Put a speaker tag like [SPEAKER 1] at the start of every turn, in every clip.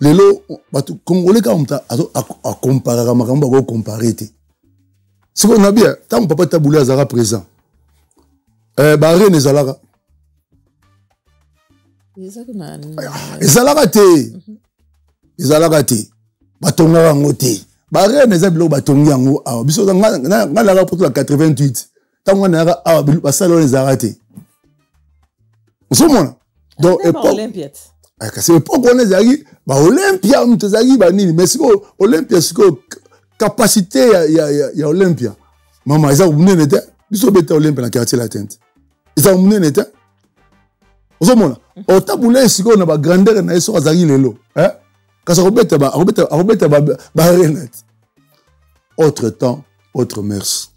[SPEAKER 1] Lelo, Congolais, quand on compare, on va comparer. Si on a bien, tant que papa Taboulé Azara présent, Barré n'est Zalara. Zalara te. Zalara te. Batonga ngote. Barré n'est Zabilo Batonga ngo. Biso na pour la 88. Tant qu'on a ah basalo les arrêté. Vous savez donc époque. C'est époque on est allé. Bah Olympia, on te allé banini. Mais c'est quoi Olympia, c'est quoi capacité ya Olympia. Maman, ils ont mené n'était. Biso bête Olympia na quartier latin. Ils ont mené n'était. Vous savez au taboulé c'est quoi on a ba grandeur na eso azali lelo. Hein? Quand ça rebête ba renet. Autre temps, autre mœurs.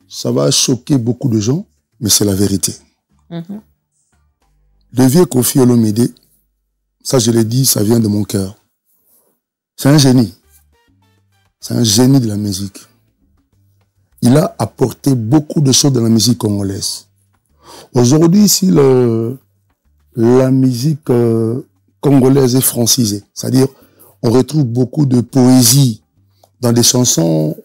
[SPEAKER 1] Ça va choquer beaucoup de gens, mais c'est la vérité. Le vieux Kofi Olomide, ça je l'ai dit, ça vient de mon cœur. C'est un génie. C'est un génie de la musique. Il a apporté beaucoup de choses dans la musique congolaise. Aujourd'hui, si la musique congolaise est francisée, c'est-à-dire on retrouve beaucoup de poésie dans des chansons,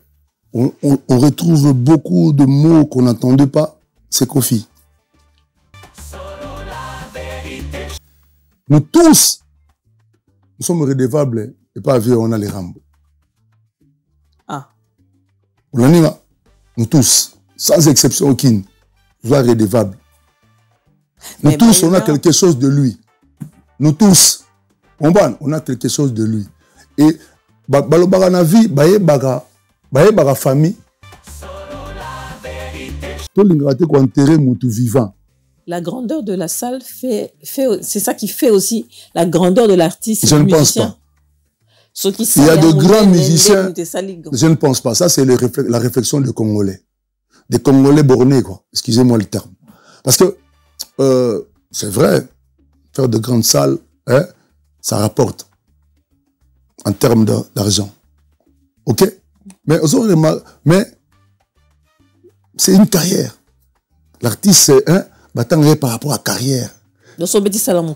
[SPEAKER 1] on retrouve beaucoup de mots qu'on n'entendait pas, c'est Kofi. Nous tous, nous sommes redevables et pas vieux, on a les Rambo.
[SPEAKER 2] Ah.
[SPEAKER 1] Nous tous, sans exception aucune, nous sommes redevables. Nous tous, on a quelque chose de lui. Nous tous, on a quelque chose de lui. Et, balobara na vie, baye baga famille.
[SPEAKER 2] La grandeur de la salle c'est ça qui fait aussi la grandeur de l'artiste.
[SPEAKER 1] Je ne pense pas. Il y a de grands musiciens. Je ne pense pas. Ça, c'est la réflexion des Congolais. Des Congolais bornés, quoi. Excusez-moi le terme. Parce que, c'est vrai, faire de grandes salles, hein, ça rapporte. En termes d'argent. Ok? Mais c'est une carrière. L'artiste, c'est un bâtard par rapport à la carrière.
[SPEAKER 2] Donc, on dit ça, on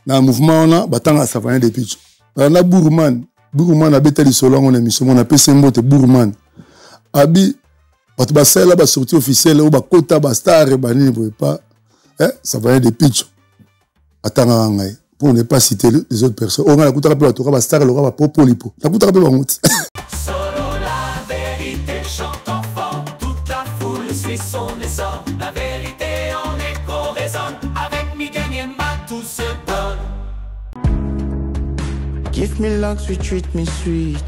[SPEAKER 1] dans le mouvement, on a batanga ça va des pitch. On a Bourman a bêté les solons, on a mis on a PC Mbote Bourman. Abi, quand tu vas là, sortie officielle, ou kota star et bani ne pas, ça va des pitch. Attends, pour ne pas citer les autres personnes. On a la couta rappel à toi, star, le roi propos lipo. La couta rappel à moi.
[SPEAKER 3] Solo la vérité chante enfant, toute la foule suit son essor. La vérité en écho résonne, avec Miguel Niemba tout se donne.
[SPEAKER 4] Give me luck, sweet, treat me sweet.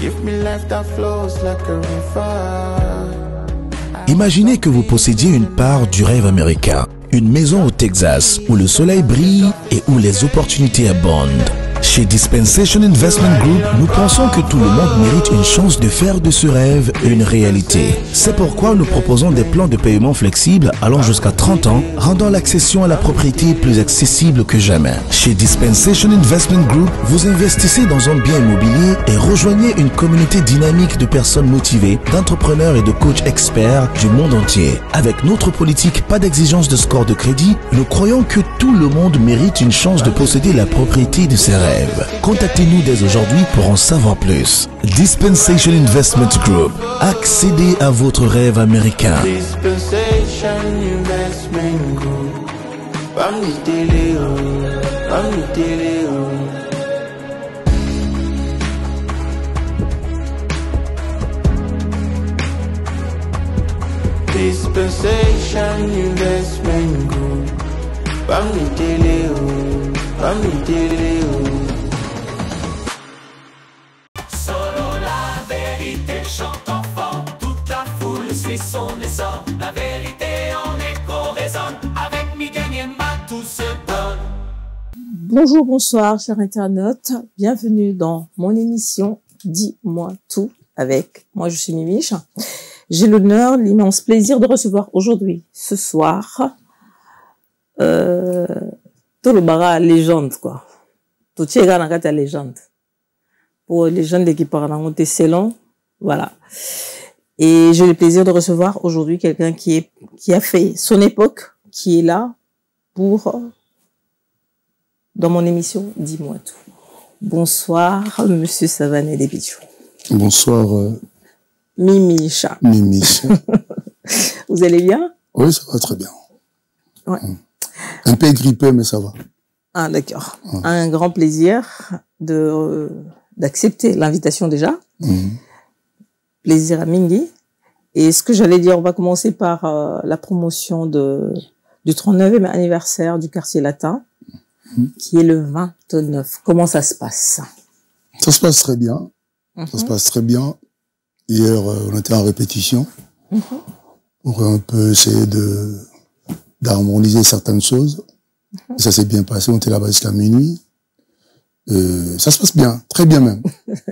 [SPEAKER 4] Give me life that flows like a river.
[SPEAKER 5] Imaginez que vous possédiez une part du rêve américain, une maison au Texas où le soleil brille et où les opportunités abondent. Chez Dispensation Investment Group, nous pensons que tout le monde mérite une chance de faire de ce rêve une réalité. C'est pourquoi nous proposons des plans de paiement flexibles allant jusqu'à 30 ans, rendant l'accession à la propriété plus accessible que jamais. Chez Dispensation Investment Group, vous investissez dans un bien immobilier et rejoignez une communauté dynamique de personnes motivées, d'entrepreneurs et de coachs experts du monde entier. Avec notre politique pas d'exigence de score de crédit, nous croyons que tout le monde mérite une chance de posséder la propriété de ses rêves. Contactez-nous dès aujourd'hui pour en savoir plus. Dispensation Investment Group. Accédez à votre rêve américain.
[SPEAKER 4] Dispensation Investment Group. Dispensation Investment Group.
[SPEAKER 3] Solo la vérité chante enfant, toute la foule suit son essor. La vérité en écho résonne, avec Miguel Niemba tout se donne.
[SPEAKER 2] Bonjour, bonsoir, chers internautes. Bienvenue dans mon émission Dis-moi tout avec moi, je suis Mimiche. J'ai l'honneur, l'immense plaisir de recevoir aujourd'hui, ce soir, tout le bara légende, quoi. Tout est dans la légende. Pour les gens qui parlent en Selon, voilà. Et j'ai le plaisir de recevoir aujourd'hui quelqu'un qui a fait son époque, qui est là pour, dans mon émission, Dis-moi tout. Bonsoir, monsieur Savané Debichou.
[SPEAKER 1] Bonsoir,
[SPEAKER 2] Mimicha.
[SPEAKER 1] Mimicha.
[SPEAKER 2] Vous allez bien?
[SPEAKER 1] Oui, ça va très bien.
[SPEAKER 2] Ouais.
[SPEAKER 1] Un peu grippé, mais ça va.
[SPEAKER 2] Ah, d'accord. Ouais. Un grand plaisir d'accepter l'invitation déjà. Plaisir à Mingi. Et ce que j'allais dire, on va commencer par la promotion du 39e anniversaire du quartier latin, qui est le 29. Comment ça se passe?
[SPEAKER 1] Ça se passe très bien. Ça se passe très bien. Hier, on était en répétition pour un peu essayer d'harmoniser certaines choses. Et ça s'est bien passé. On était là-bas jusqu'à minuit. Ça se passe bien, très bien même.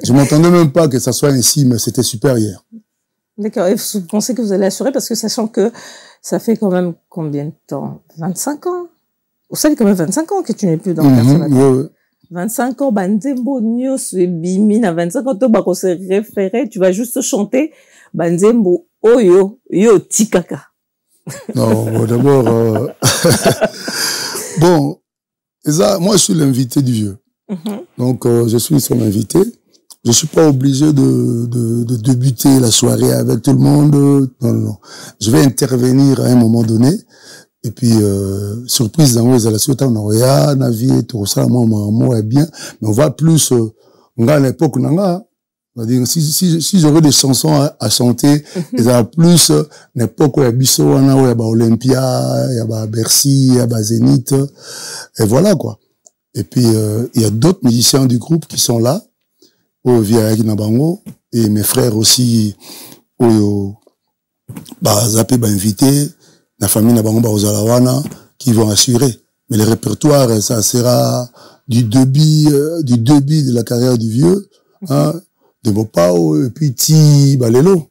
[SPEAKER 1] Je m'entendais même pas que ça soit ainsi, mais c'était super hier.
[SPEAKER 2] D'accord. Et vous pensez que vous allez assurer, parce que sachant que ça fait quand même combien de temps? 25 ans. Vous savez quand même 25 ans que tu n'es plus dans le quartier latin. 25 ans, Banzembo Nyos Bimina, 25 ans, tu se référer, tu vas juste chanter Banzembo Oyo, Yo Tikaka.
[SPEAKER 1] Non, bon, d'abord, bon, ça, moi je suis l'invité du vieux. Donc, je suis son invité. Je suis pas obligé de débuter la soirée avec tout le monde. Non, non. Je vais intervenir à un moment donné. Et puis, surprise dans les relations, on a navire, tout ça, moi, est bien. Mais on va plus, on a à l'époque, c'est-à-dire, si j'aurais des chansons à chanter, il y a plus, l'époque où il y a Bissau, où il y a Olympia, il y a Bercy, il y a Zénith. Et voilà, quoi. Et puis, il y a d'autres musiciens du groupe qui sont là, via Nabango, et mes frères aussi, zappé, invité, la famille Nabango, Ozalawana, qui vont assurer. Mais le répertoire, ça sera du début de la carrière du vieux, hein, de Bopao, et puis Ti, Balelo.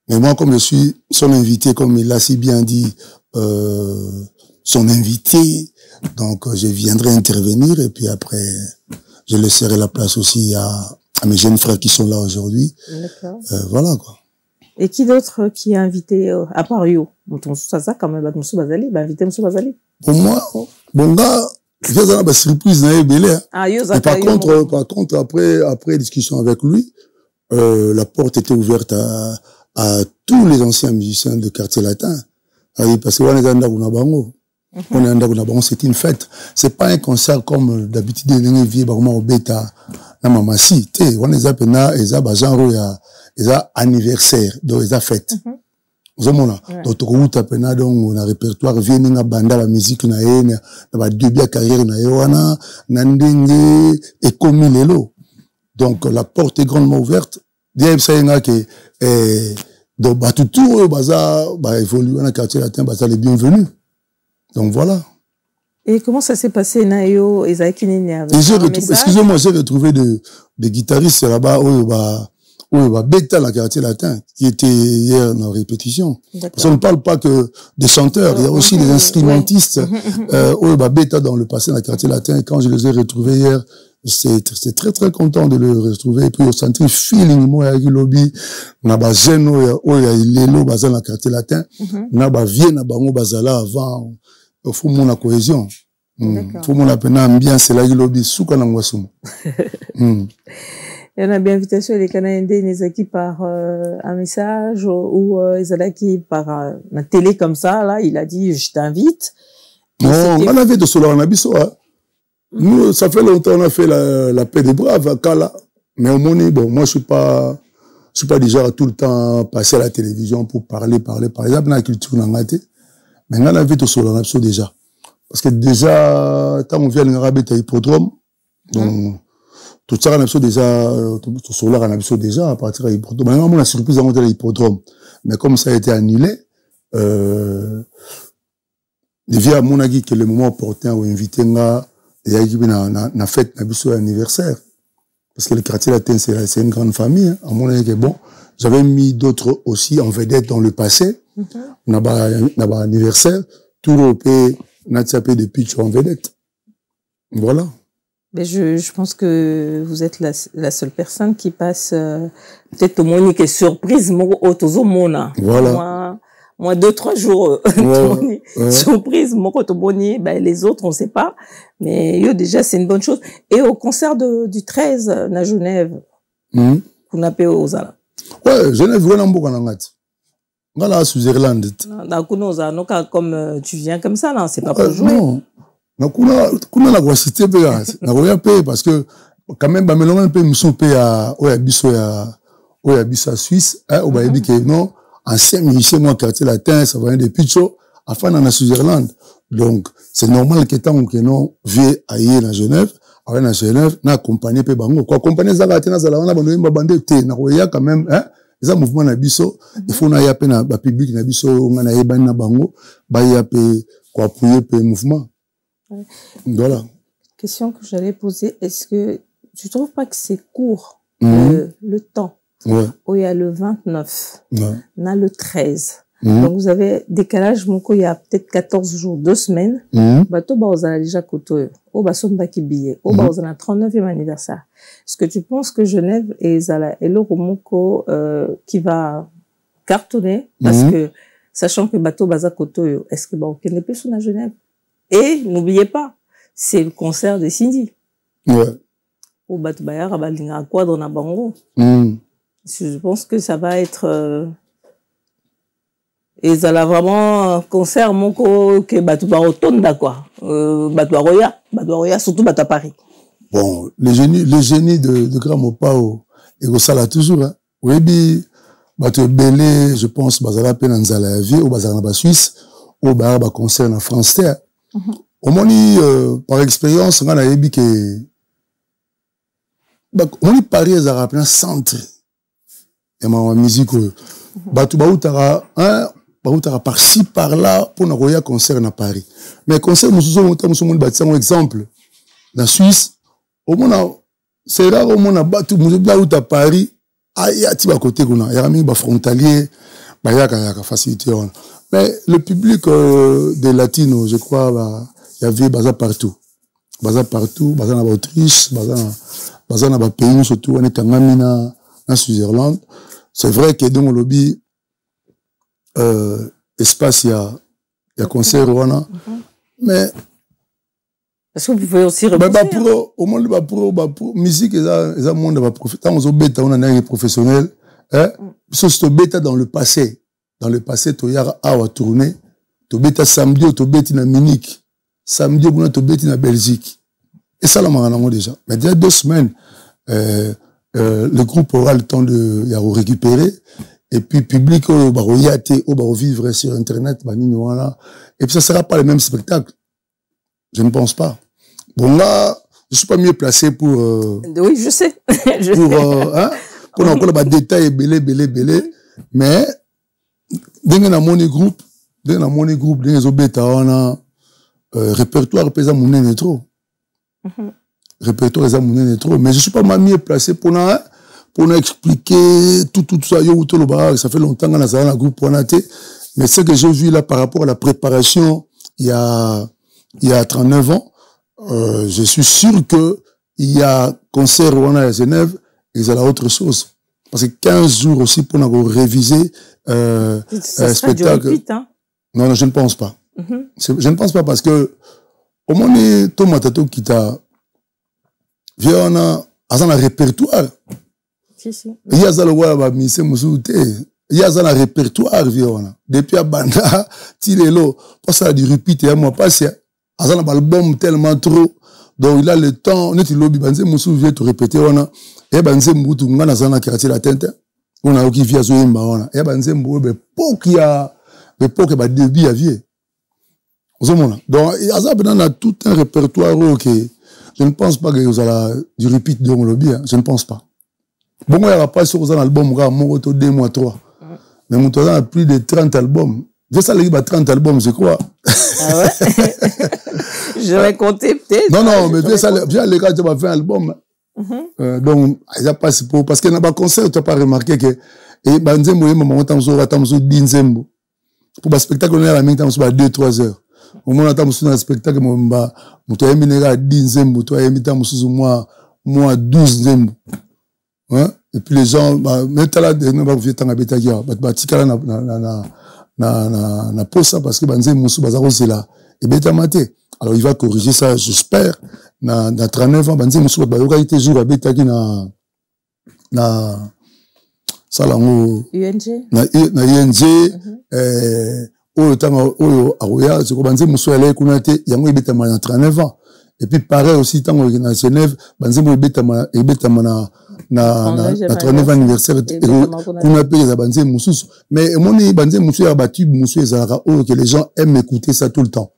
[SPEAKER 1] Mais moi, comme je suis son invité, comme il l'a si bien dit, son invité, donc je viendrai intervenir, et puis après, je laisserai la place aussi à mes jeunes frères qui sont là aujourd'hui.
[SPEAKER 2] D'accord.
[SPEAKER 1] Voilà, quoi.
[SPEAKER 2] Et qui d'autre qui a invité, à part Yo? Ça, quand même, Moussou Bazali, invité Moussou Bazali.
[SPEAKER 1] Pour moi, bon gars, il y a une surprise,
[SPEAKER 2] ah, Yo,
[SPEAKER 1] et par contre, après discussion avec lui, la porte était ouverte à tous les anciens musiciens de quartier latin. Parce que c'est une fête. C'est pas un concert comme d'habitude, les vieux, au bêta, na mamasi, on les appelle anniversaire, donc ils a fête. Vous avez donc on a répertoire, vient na banda la musique na ba début de carrière na yoana, nandenge et comme lelo. Donc la porte est grandement ouverte. Dia ça nga que donc tout bazar évolue dans le quartier latin, bazar les bienvenus. Donc voilà.
[SPEAKER 2] Et comment ça s'est passé, Nayo et Zakinini avec
[SPEAKER 1] excusez-moi, j'ai retrouvé des guitaristes là-bas, Beta, la quartier latin, qui était hier en répétition. Parce qu'on ne parle pas que des chanteurs, il y a aussi des instrumentistes, Beta dans le passé, dans le quartier latin. Et quand je les ai retrouvés hier, j'étais très, très content de les retrouver. Et puis, au centre feeling, moi, il y a lobby, naba geno, il y a lelo, bazal, dans le quartier latin, naba vie, naba ngo, bazala, avant, il faut mon la cohésion. Faut mon la peine ambiance, c'est là, il lobby, souka nangwasum.
[SPEAKER 2] Il y en a bien invitation, les Canadiens, les acquis par un message, ou ils ont acquis par la télé comme ça, là, il a dit, je t'invite.
[SPEAKER 1] Non, on avait de cela en abisso, hein. Nous, ça fait longtemps, on a fait la paix des braves à Kala. Mais au moment, bon, moi, je suis pas déjà tout le temps passé à la télévision pour parler. Par exemple, dans la culture, on a maté. Mais on avait de cela en abisso déjà. Parce que déjà, quand on vient à l'Arabie, t'as hippodrome. Donc, tout ça, on a déjà, tout cela, on a déjà, à partir de l'hippodrome. Maintenant, on a surprise à monter à l'hippodrome. Mais comme ça a été annulé, devient à mon avis que le moment opportun où inviter na fête, na biso anniversaire. Parce que le quartier latin, c'est une grande famille, hein. À mon avis, que bon, j'avais mis d'autres aussi en vedette dans le passé. N'a pas anniversaire. Tout le pays n'a pas de pitch en vedette. Voilà.
[SPEAKER 2] Mais je pense que vous êtes la seule personne qui passe peut-être au moins une surprise voilà. Moi 2-3 jours surprise les autres on sait pas, mais yo déjà c'est une bonne chose. Et au concert du 13 à Genève, qu'on appelle aux ala.
[SPEAKER 1] Ouais, Genève vraiment beaucoup en Angleterre. Voilà, sous Irlande.
[SPEAKER 2] Comme tu viens comme ça là, c'est pas pour jouer.
[SPEAKER 1] Non. Kuna la cité parce que quand même bamelonga un peu mission pe à Suisse au bayebi que non ancien musicien moi quartier latin ça va des pitcho afin dans la Switzerland, donc c'est normal que tant que non vie ailleurs à Genève na accompagner pe bango quoi accompagner ça va tenir ça là on a bande te na roya quand même les mouvement na biso il faut na ya pe na ba public na biso on na yeba na bango ba ya pe quoi appuyer pe mouvement.
[SPEAKER 2] Ouais.
[SPEAKER 1] Voilà.
[SPEAKER 2] Question que j'allais poser, est-ce que tu trouves pas que c'est court le temps?
[SPEAKER 1] Ouais.
[SPEAKER 2] Où il y a le 29,
[SPEAKER 1] ouais.
[SPEAKER 2] On a le 13. Donc vous avez décalage, mon il y a peut-être 14 jours, 2 semaines. Bato ba ozala déjà koto, o ba son ba ki billet, o ba ozala 39e anniversaire. Est-ce que tu penses que Genève et Zala et le Romoko qui va cartonner parce que sachant que bato baza koto, est-ce que ba aucun plus sur la Genève? Et n'oubliez pas, c'est le concert de Cindy.
[SPEAKER 1] Ouais.
[SPEAKER 2] Au Batubaya, Rabalinga, Quadre na Bango. Je pense que ça va être. Et ça a vraiment un concert, mon co, que Batubaro Tonda, quoi. Batubaroya, surtout Batu à Paris.
[SPEAKER 1] Bon, le génie de Grand Mopao, et ça là toujours, hein. Oui, Batu Belé, je pense, Bazala Penanzala la vie, ou Bazala na Suisse, ou Bazala concert en France Terre. Au moins, par expérience, on a dit que on est Paris à rappelé un centre et ma musique bautara par-ci par-là pour nous un concert à Paris, mais concert nous sommes un exemple dans Suisse au moins c'est rare au moins batu à Paris il y a à côté qu'on a y a frontalier il y a facilité mais le public des latinos je crois il y avait bazar partout bazar en Autriche bazar dans pays surtout on est Tangamina en Switzerland. C'est vrai que dans le lobby espace il y a concert mais
[SPEAKER 2] est-ce que vous pouvez aussi repousser
[SPEAKER 1] au monde pour musique ils monde va profiter on bêta on a professionnel c'est bêta dans le passé to yara awa tourner to bêta samedi to bêta na Munich samedi on a to bêta na Belgique et ça la marana déjà mais déjà 2 semaines le groupe aura le temps de récupérer et puis public va vivre sur internet et puis ça sera pas le même spectacle, je ne pense pas. Bon là je suis pas mieux placé pour
[SPEAKER 2] oui je sais
[SPEAKER 1] pour encore les détails belé mais dans mon groupe dans obeta on répertoire pesa monene trop. Répertoire les amounés trop, mais je suis pas mieux placé pour expliquer tout ça. Ça fait longtemps qu'on a ça dans le groupe mais ce que j'ai vu là par rapport à la préparation il y a 39 ans, je suis sûr que il y a concert à Genève et ça a autre chose. Parce que 15 jours aussi pour nous réviser
[SPEAKER 2] ça spectacle. Repeat, hein?
[SPEAKER 1] Non, je ne pense pas. Je ne pense pas parce que au moins Tomatato qui t'a on a un répertoire. Il y a un répertoire. Depuis à Banda, Tilelo, parce qu'il a du repeat et à moi, parce qu'il y a un album tellement trop. Donc il a le temps, on est lobby, Banze Moussou vient te répéter, on a, et Banze Moutou, on a un quartier la tente, on a qui vient sur une barre, et Banze Moutou, pour qu'il y a, pour qu'il y a début à vie. Donc, il y a tout un répertoire, ok. Je ne pense pas que vous allez du repeat de mon lobby, hein. Je ne pense pas. Bon, il n'y aura pas sur un album, mon 2 mois 3. Mais mon total a plus de 30 albums. J'ai ça, les 30 albums, je crois.
[SPEAKER 2] Ah ouais? Je vais compter peut-être.
[SPEAKER 1] Non, mais j'ai ça, les gars, tu vas faire un album. Donc, il n'y a pas pour, parce qu'il n'y a pas de concert, tu n'as pas remarqué que, Et banzembo yema maman tamso dinzembo. Pour le spectacle on est à la même temps 2-3 heures. Au moment où on a un spectacle mba muto yeminera dinzembo to yemita musuzu moi 12 zembo. Hein? Et puis les gens même là on va vous tanga betagia ba tikala na posa parce que banzembo musu bazaro c'est là et beta maté. Alors il va corriger ça j'espère na 39 ans banzembo musu ba yoka été jour betaki na salango
[SPEAKER 2] UNG
[SPEAKER 1] na UNG oyo tanga oyo aroya c'est banze muso ele kuna te yango ebeta na 39 ans et puis pareil aussi tango na Genève banze mo ebeta na 39 anniversaire kuna pe za banze mususu mais moni banze muso ya batu muso ezalaka oyo que les gens aiment écouter ça tout le temps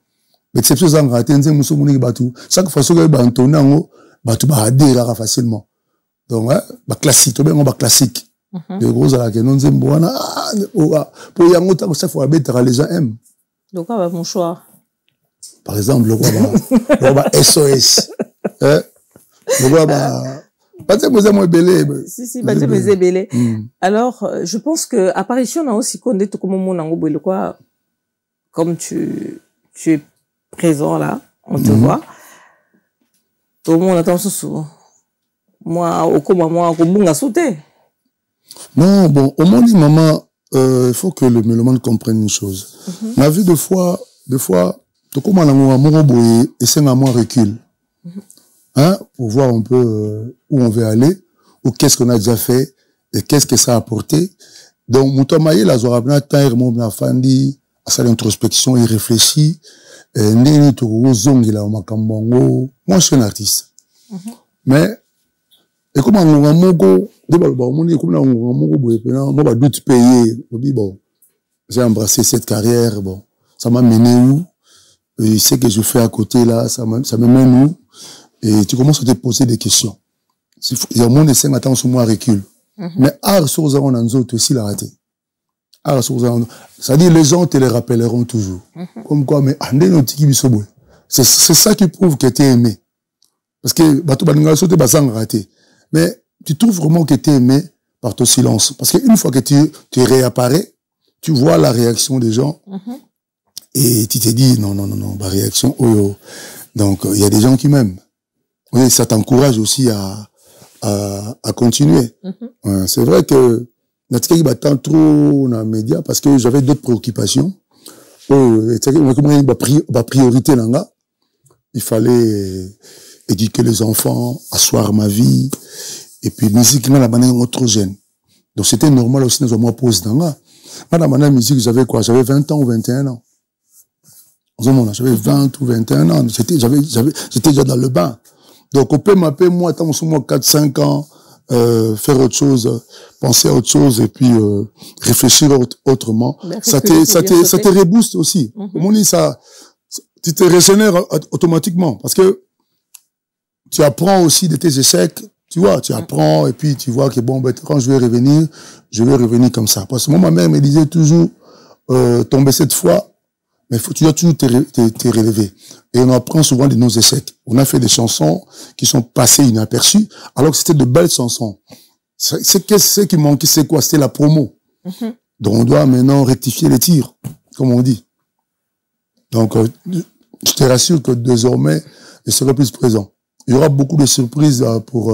[SPEAKER 1] l'exception za ngate nze muso moni batu chaque fois que ba ntonango batu ba adhérer facilement donc ba classique to ben ba classique de gros à la que non zembo wana pour yango ta chaque fois bêta les gens aiment
[SPEAKER 2] donc va mon choix
[SPEAKER 1] par exemple le roi SOS le roi pas de besoin moi belé
[SPEAKER 2] si pas de besoin belé alors je pense que apparition na aussi condé tout comme mon nango belé quoi comme tu es présent là on te voit tout le monde attend sous moi au comme moi au bunga sauter.
[SPEAKER 1] Non, bon, au moins, maman, il faut que le mélomane comprenne une chose. Ma vie, de fois, tout comme on a mon boy, et c'est un recul. Hein, pour voir un peu où on veut aller, ou qu'est-ce qu'on a déjà fait, et qu'est-ce que ça a apporté. Donc, Moutomaye, la Zorabna, Taïr, mon Fandi, à sa introspection, il réfléchit, Néni, Touro, Zong, il a un Makambongo. Moi, je suis un artiste. Mais, et comment on a mon go, doute payer, bon, j'ai embrassé cette carrière, bon, ça m'a mené où, et ce que je fais à côté là, ça me mène où, et tu commences à te poser des questions. Il y a mon essai, maintenant, sur moi, recule. Mais, sur on a autres aussi la raté. C'est-à-dire, les gens te les rappelleront toujours. Comme quoi, mais, c'est ça qui prouve que tu es aimé. Parce que, bateau, raté. Mais, tu trouves vraiment que tu es aimé par ton silence. Parce qu'une fois que tu réapparais, tu vois la réaction des gens et tu te dis non, ma réaction, oh. Donc, il y a des gens qui m'aiment. Oui, ça t'encourage aussi à continuer. C'est vrai que Nathalie battant trop dans les médias parce que j'avais d'autres préoccupations. Ma priorité là, il fallait éduquer les enfants, asseoir ma vie. Et puis, musique, la manière trop jeune. Donc, c'était normal aussi, dans moi, pause dans là. La musique, j'avais quoi? J'avais 20 ans ou 21 ans. J'avais 20 ou 21 ans. J'étais déjà dans le bain. Donc, on peut m'appeler, moi, attends, moi, 4-5 ans, faire autre chose, penser à autre chose, et puis, réfléchir autrement. Ça te rebooste aussi. Au ça, tu te régénères automatiquement. Parce que, tu apprends aussi de tes échecs. Tu vois, tu apprends et puis tu vois que bon, ben, quand je vais revenir comme ça. Parce que moi, ma mère me disait toujours, tomber cette fois, mais tu dois toujours te relever. Et on apprend souvent de nos échecs. On a fait des chansons qui sont passées inaperçues, alors que c'était de belles chansons. Ce qui manquait, c'est quoi? C'était la promo. Donc on doit maintenant rectifier les tirs, comme on dit. Donc, je te rassure que désormais, je serai plus présent. Il y aura beaucoup de surprises pour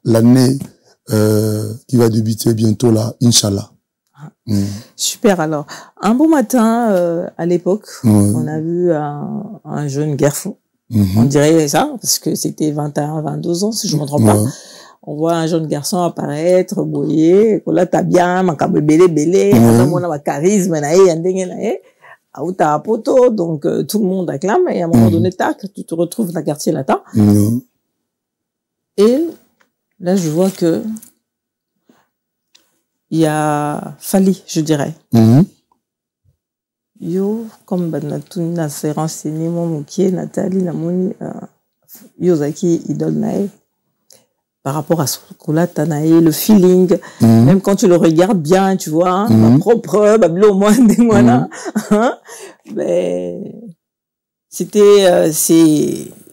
[SPEAKER 1] l'année qui va débuter bientôt là, Inch'Allah.
[SPEAKER 2] Super alors. Un beau matin, à l'époque, on a vu un jeune garçon. On dirait ça, parce que c'était 21, 22 ans, si je ne me trompe pas. On voit un jeune garçon apparaître, boyer, là t'as bien, makabe belé, on a charisme, donc tout le monde acclame et à un moment donné tac, tu te retrouves dans le quartier latin et là je vois que il y a Fali, je dirais. Yo comme na s'est renseigné mon qui Nathalie namoni yo zaki idole nae par rapport à ce que Tanae, le feeling, même quand tu le regardes bien, tu vois, ma propre, au moins des mois là, mais c'était,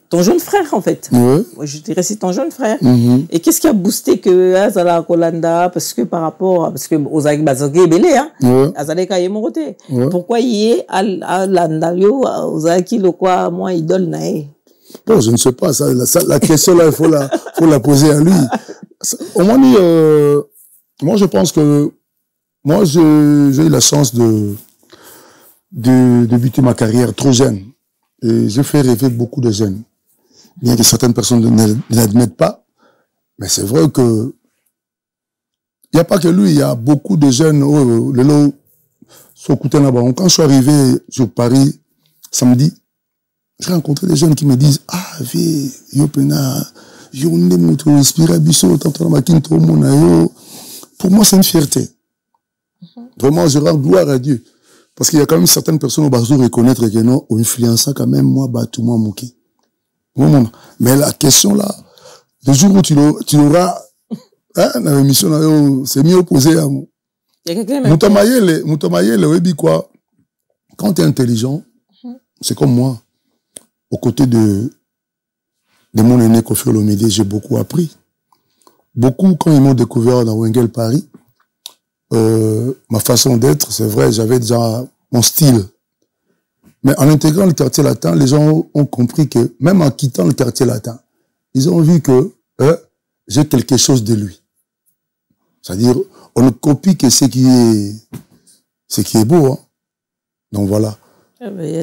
[SPEAKER 2] ton jeune frère, en fait.
[SPEAKER 1] Ouais.
[SPEAKER 2] Je dirais c'est ton jeune frère.
[SPEAKER 1] Mhm.
[SPEAKER 2] Et qu'est-ce qui a boosté que Azala Kolanda, parce que par rapport, parce que Ozaki Bazaki est belé, hein.
[SPEAKER 1] Ouais.
[SPEAKER 2] Azaleka est moroté.
[SPEAKER 1] Ouais.
[SPEAKER 2] Pourquoi il est à Landario, Ozaki, le quoi, moi, idole nae.
[SPEAKER 1] Bon, je ne sais pas, la question là, il faut la poser à lui. Au moins, moi, je pense que, moi, j'ai eu la chance de débuter ma carrière trop jeune. Et j'ai fait rêver beaucoup de jeunes. Bien que certaines personnes ne l'admettent pas, mais c'est vrai que il n'y a pas que lui, il y a beaucoup de jeunes, le lot, quand je suis arrivé sur Paris, samedi, j'ai rencontré des jeunes qui me disent, ah, vie, yopena, pour moi, c'est une fierté. Vraiment, je rends gloire à Dieu. Parce qu'il y a quand même certaines personnes au Bazou reconnaître que non, au influençant quand même, moi, tout moi, mouki. Mais la question là, le jour où tu l'auras, hein, dans l'émission, c'est mieux opposé à moi. Moutamaye, le webi quoi. Quand tu es intelligent, c'est comme moi. Aux côtés de mon aîné Kofi Olomide, j'ai beaucoup appris. Beaucoup, quand ils m'ont découvert dans Wengel Paris, ma façon d'être, c'est vrai, j'avais déjà mon style. Mais en intégrant le quartier latin, les gens ont compris que, même en quittant le quartier latin, ils ont vu que j'ai quelque chose de lui. C'est-à-dire, on ne copie que ce qui est beau. Hein. Donc voilà.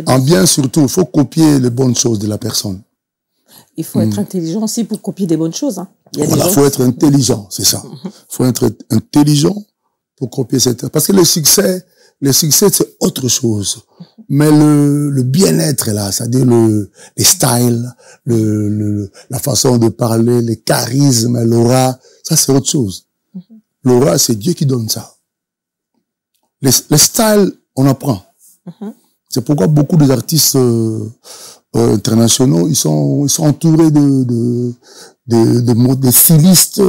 [SPEAKER 1] En bien surtout, il faut copier les bonnes choses de la personne.
[SPEAKER 2] Il faut être intelligent aussi pour copier des bonnes choses. Hein.
[SPEAKER 1] Voilà, il faut être intelligent, c'est ça. Il faut être intelligent pour copier cette... Parce que le succès, c'est autre chose. Mais le bien-être là, c'est-à-dire les styles, la façon de parler, les charismes, l'aura, ça c'est autre chose. L'aura, c'est Dieu qui donne ça. Les styles, on apprend. C'est pourquoi beaucoup des artistes internationaux, ils sont entourés de stylistes.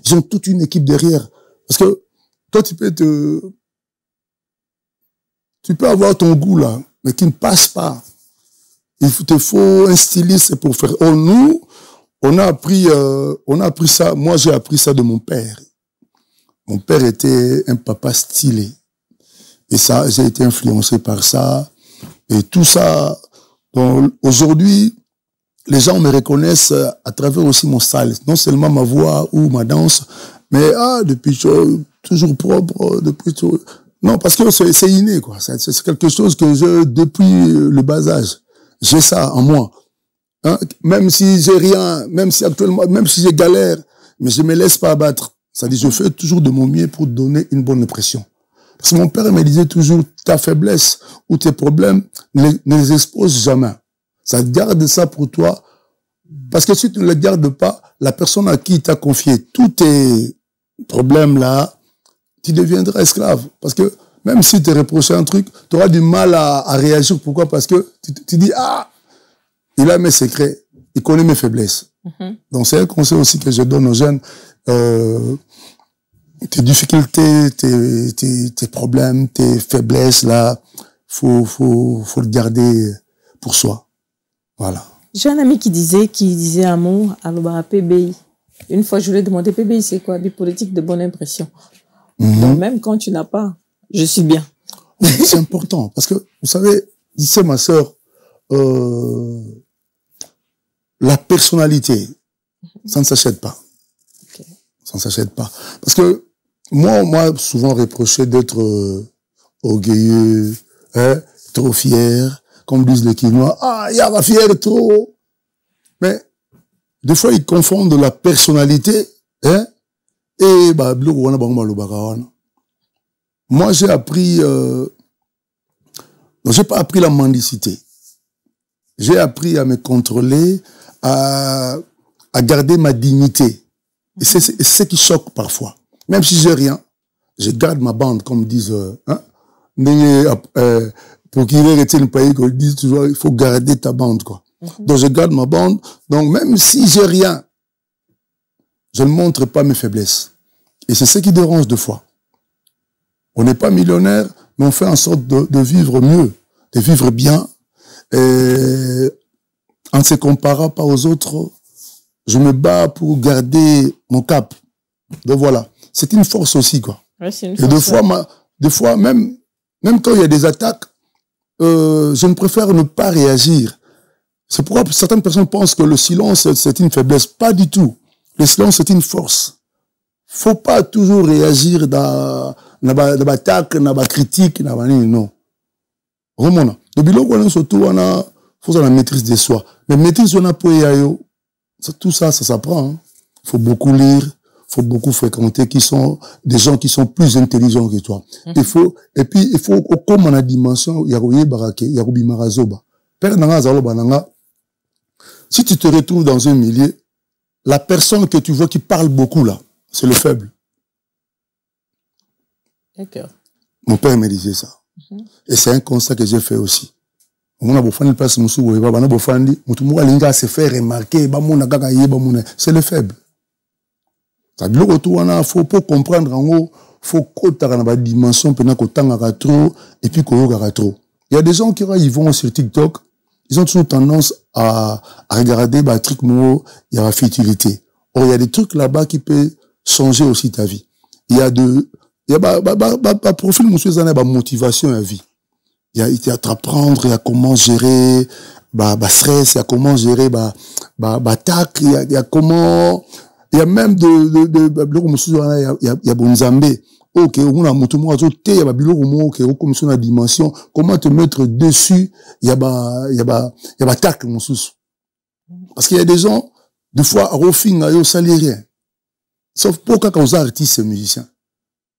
[SPEAKER 1] Ils ont toute une équipe derrière. Parce que toi, tu peux avoir ton goût là, mais qui ne passe pas. Il te faut un styliste pour faire. Oh, nous, on a appris ça. Moi, j'ai appris ça de mon père. Mon père était un papa stylé. Et ça, j'ai été influencé par ça. Et tout ça. Donc, aujourd'hui, les gens me reconnaissent à travers aussi mon style. Non seulement ma voix ou ma danse, mais, depuis toujours propre, depuis tout. Non, parce que c'est inné, quoi. C'est quelque chose que j'ai depuis le bas âge. J'ai ça en moi. Hein? Même si j'ai rien, même si j'ai galère, mais je me laisse pas abattre. C'est-à-dire, je fais toujours de mon mieux pour donner une bonne impression. Parce que mon père me disait toujours, ta faiblesse ou tes problèmes, ne les expose jamais. Ça garde ça pour toi. Parce que si tu ne les gardes pas, la personne à qui tu as confié tous tes problèmes là, tu deviendras esclave. Parce que même si tu te reproches un truc, tu auras du mal à réagir. Pourquoi? Parce que tu dis, il a mes secrets, il connaît mes faiblesses. Donc c'est un conseil aussi que je donne aux jeunes. Tes difficultés, tes problèmes, tes faiblesses, là, faut le garder pour soi. Voilà.
[SPEAKER 2] J'ai un ami qui disait un mot à l'Obara PBI. Une fois, je lui ai demandé, PBI, c'est quoi? Des politiques de bonne impression. Donc, même quand tu n'as pas, je suis bien.
[SPEAKER 1] C'est important. Parce que, vous savez, disait ma sœur, la personnalité, ça ne s'achète pas.
[SPEAKER 2] Okay.
[SPEAKER 1] Ça ne s'achète pas. Parce que, moi, souvent reproché d'être orgueilleux, hein, trop fier, comme disent les Quinois. Il y a la fière trop. Mais, des fois, ils confondent la personnalité, hein, et, moi, j'ai appris, j'ai pas appris la mendicité. J'ai appris à me contrôler, à garder ma dignité. Et c'est ce qui choque parfois. Même si j'ai rien, je garde ma bande, comme disent, pour qu'il ait été le pays, ils disent toujours, il faut garder ta bande, quoi. Donc, je garde ma bande. Donc, même si j'ai rien, je ne montre pas mes faiblesses. Et c'est ce qui dérange deux fois. On n'est pas millionnaire, mais on fait en sorte de vivre mieux, de vivre bien, en ne se comparant pas aux autres, je me bats pour garder mon cap. Donc voilà, c'est une force aussi, quoi.
[SPEAKER 2] Ouais, c'est une
[SPEAKER 1] Et des fois, même quand il y a des attaques, je ne préfère ne pas réagir. C'est pourquoi certaines personnes pensent que le silence, c'est une faiblesse. Pas du tout. Le silence, c'est une force. Faut pas toujours réagir dans l'attaque, dans la critique, non. Vraiment. Le bilan qu'on a surtout, on a, faut la maîtrise de soi. Mais maîtrise, on a pour tout ça, ça s'apprend. Hein. Faut beaucoup lire, faut beaucoup fréquenter des gens qui sont plus intelligents que toi. Il faut, comme on a dimension, Yarouye Barake, Yaroubi Marazoba. Père Nanga Zalo Bananga, si tu te retrouves dans un milieu, la personne que tu vois qui parle beaucoup là, c'est le faible.
[SPEAKER 2] D'accord.
[SPEAKER 1] Mon père me disait ça. Et c'est un constat que j'ai fait aussi. On a beau faire une place, on a beau faire une se faire remarquer, c'est le faible. Ça veut dire qu'il faut pour comprendre en haut, faut qu'on ait une dimension, qu'on ait trop, et puis qu'on ait trop. Il y a des gens qui ils vont sur TikTok, ils ont toujours tendance à regarder des trucs il y a la futilité. Or, il y a des trucs là-bas qui peuvent changer aussi ta vie. Il y a profil, monsieur Zana, motivation à la vie. Il y a t'apprendre, il y a comment gérer, stress, il y a comment gérer, attaque, il y a comment, il y a même il y a Bonzambe. Ok, on a moto il y a biloko ok, comme sur la dimension, comment te mettre dessus, il y a attaque, mon sous. Parce qu'il y a des gens, des fois, à Rofing, ils ne rien. Sauf pour quand on est artiste et musicien.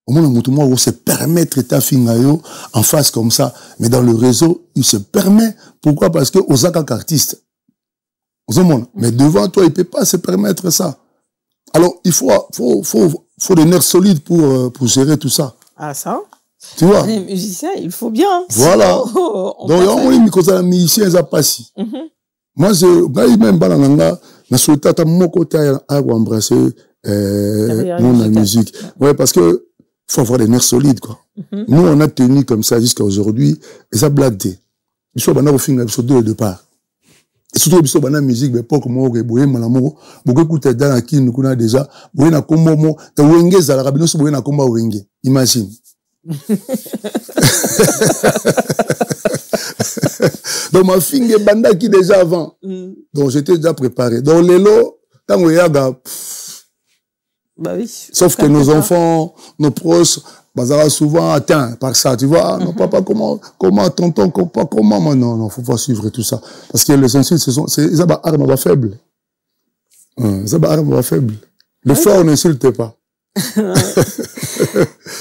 [SPEAKER 1] Au moins, on se permettre ta fingayo en face comme ça. Mais dans le réseau, il se permet. Pourquoi? Parce que aux artistes. Mais devant toi, il ne peut pas se permettre ça. Alors, il faut des nerfs solides pour gérer tout ça.
[SPEAKER 2] Ah, ça?
[SPEAKER 1] Tu vois?
[SPEAKER 2] Les musiciens, il faut bien.
[SPEAKER 1] Voilà. Donc, il y a un micro, les musiciens, ils ont passé. Moi, même, je souhaite à mon côté à embrasser mon musique. Ouais, parce que faut avoir des nerfs solides, quoi. Nous, on a tenu comme ça jusqu'à aujourd'hui, et ça blague. Il faut avoir au départ. Et surtout, il faut avoir musique, mais pas comme on a malamour, beaucoup écouter dans la qui nous connaît déjà, beaucoup na komomo, ta wenge za la rabino, beaucoup na komba wenge. Imagine. Donc, ma fille banda qui déjà avant. Donc, j'étais déjà préparé. Donc, l'élo, tant qu'on y a,
[SPEAKER 2] bah oui.
[SPEAKER 1] Sauf que nos enfants, nos proches, bazara souvent atteints par ça, tu vois. Non, papa, comment, tonton, comment, non, faut pas suivre tout ça. Parce que les insultes, ils ont armes faibles. Ils ont armes faibles. Le fort n'insulte pas.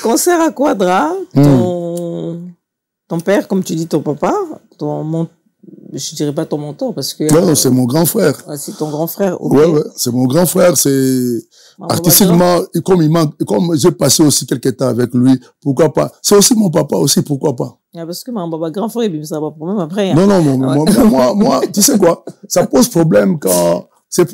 [SPEAKER 2] Concert à Quadra, ton père, comme tu dis, ton papa, je dirais pas ton mentor, parce que...
[SPEAKER 1] Non, c'est mon grand frère.
[SPEAKER 2] C'est ton grand frère. Okay.
[SPEAKER 1] Ouais, c'est mon grand frère, c'est... Artistiquement, comme j'ai passé aussi quelques temps avec lui, pourquoi pas. C'est aussi mon papa aussi, pourquoi pas.
[SPEAKER 2] Parce que mon grand frère, ça va pas problème après. Hein.
[SPEAKER 1] Non, moi, tu sais quoi, ça pose problème quand, ça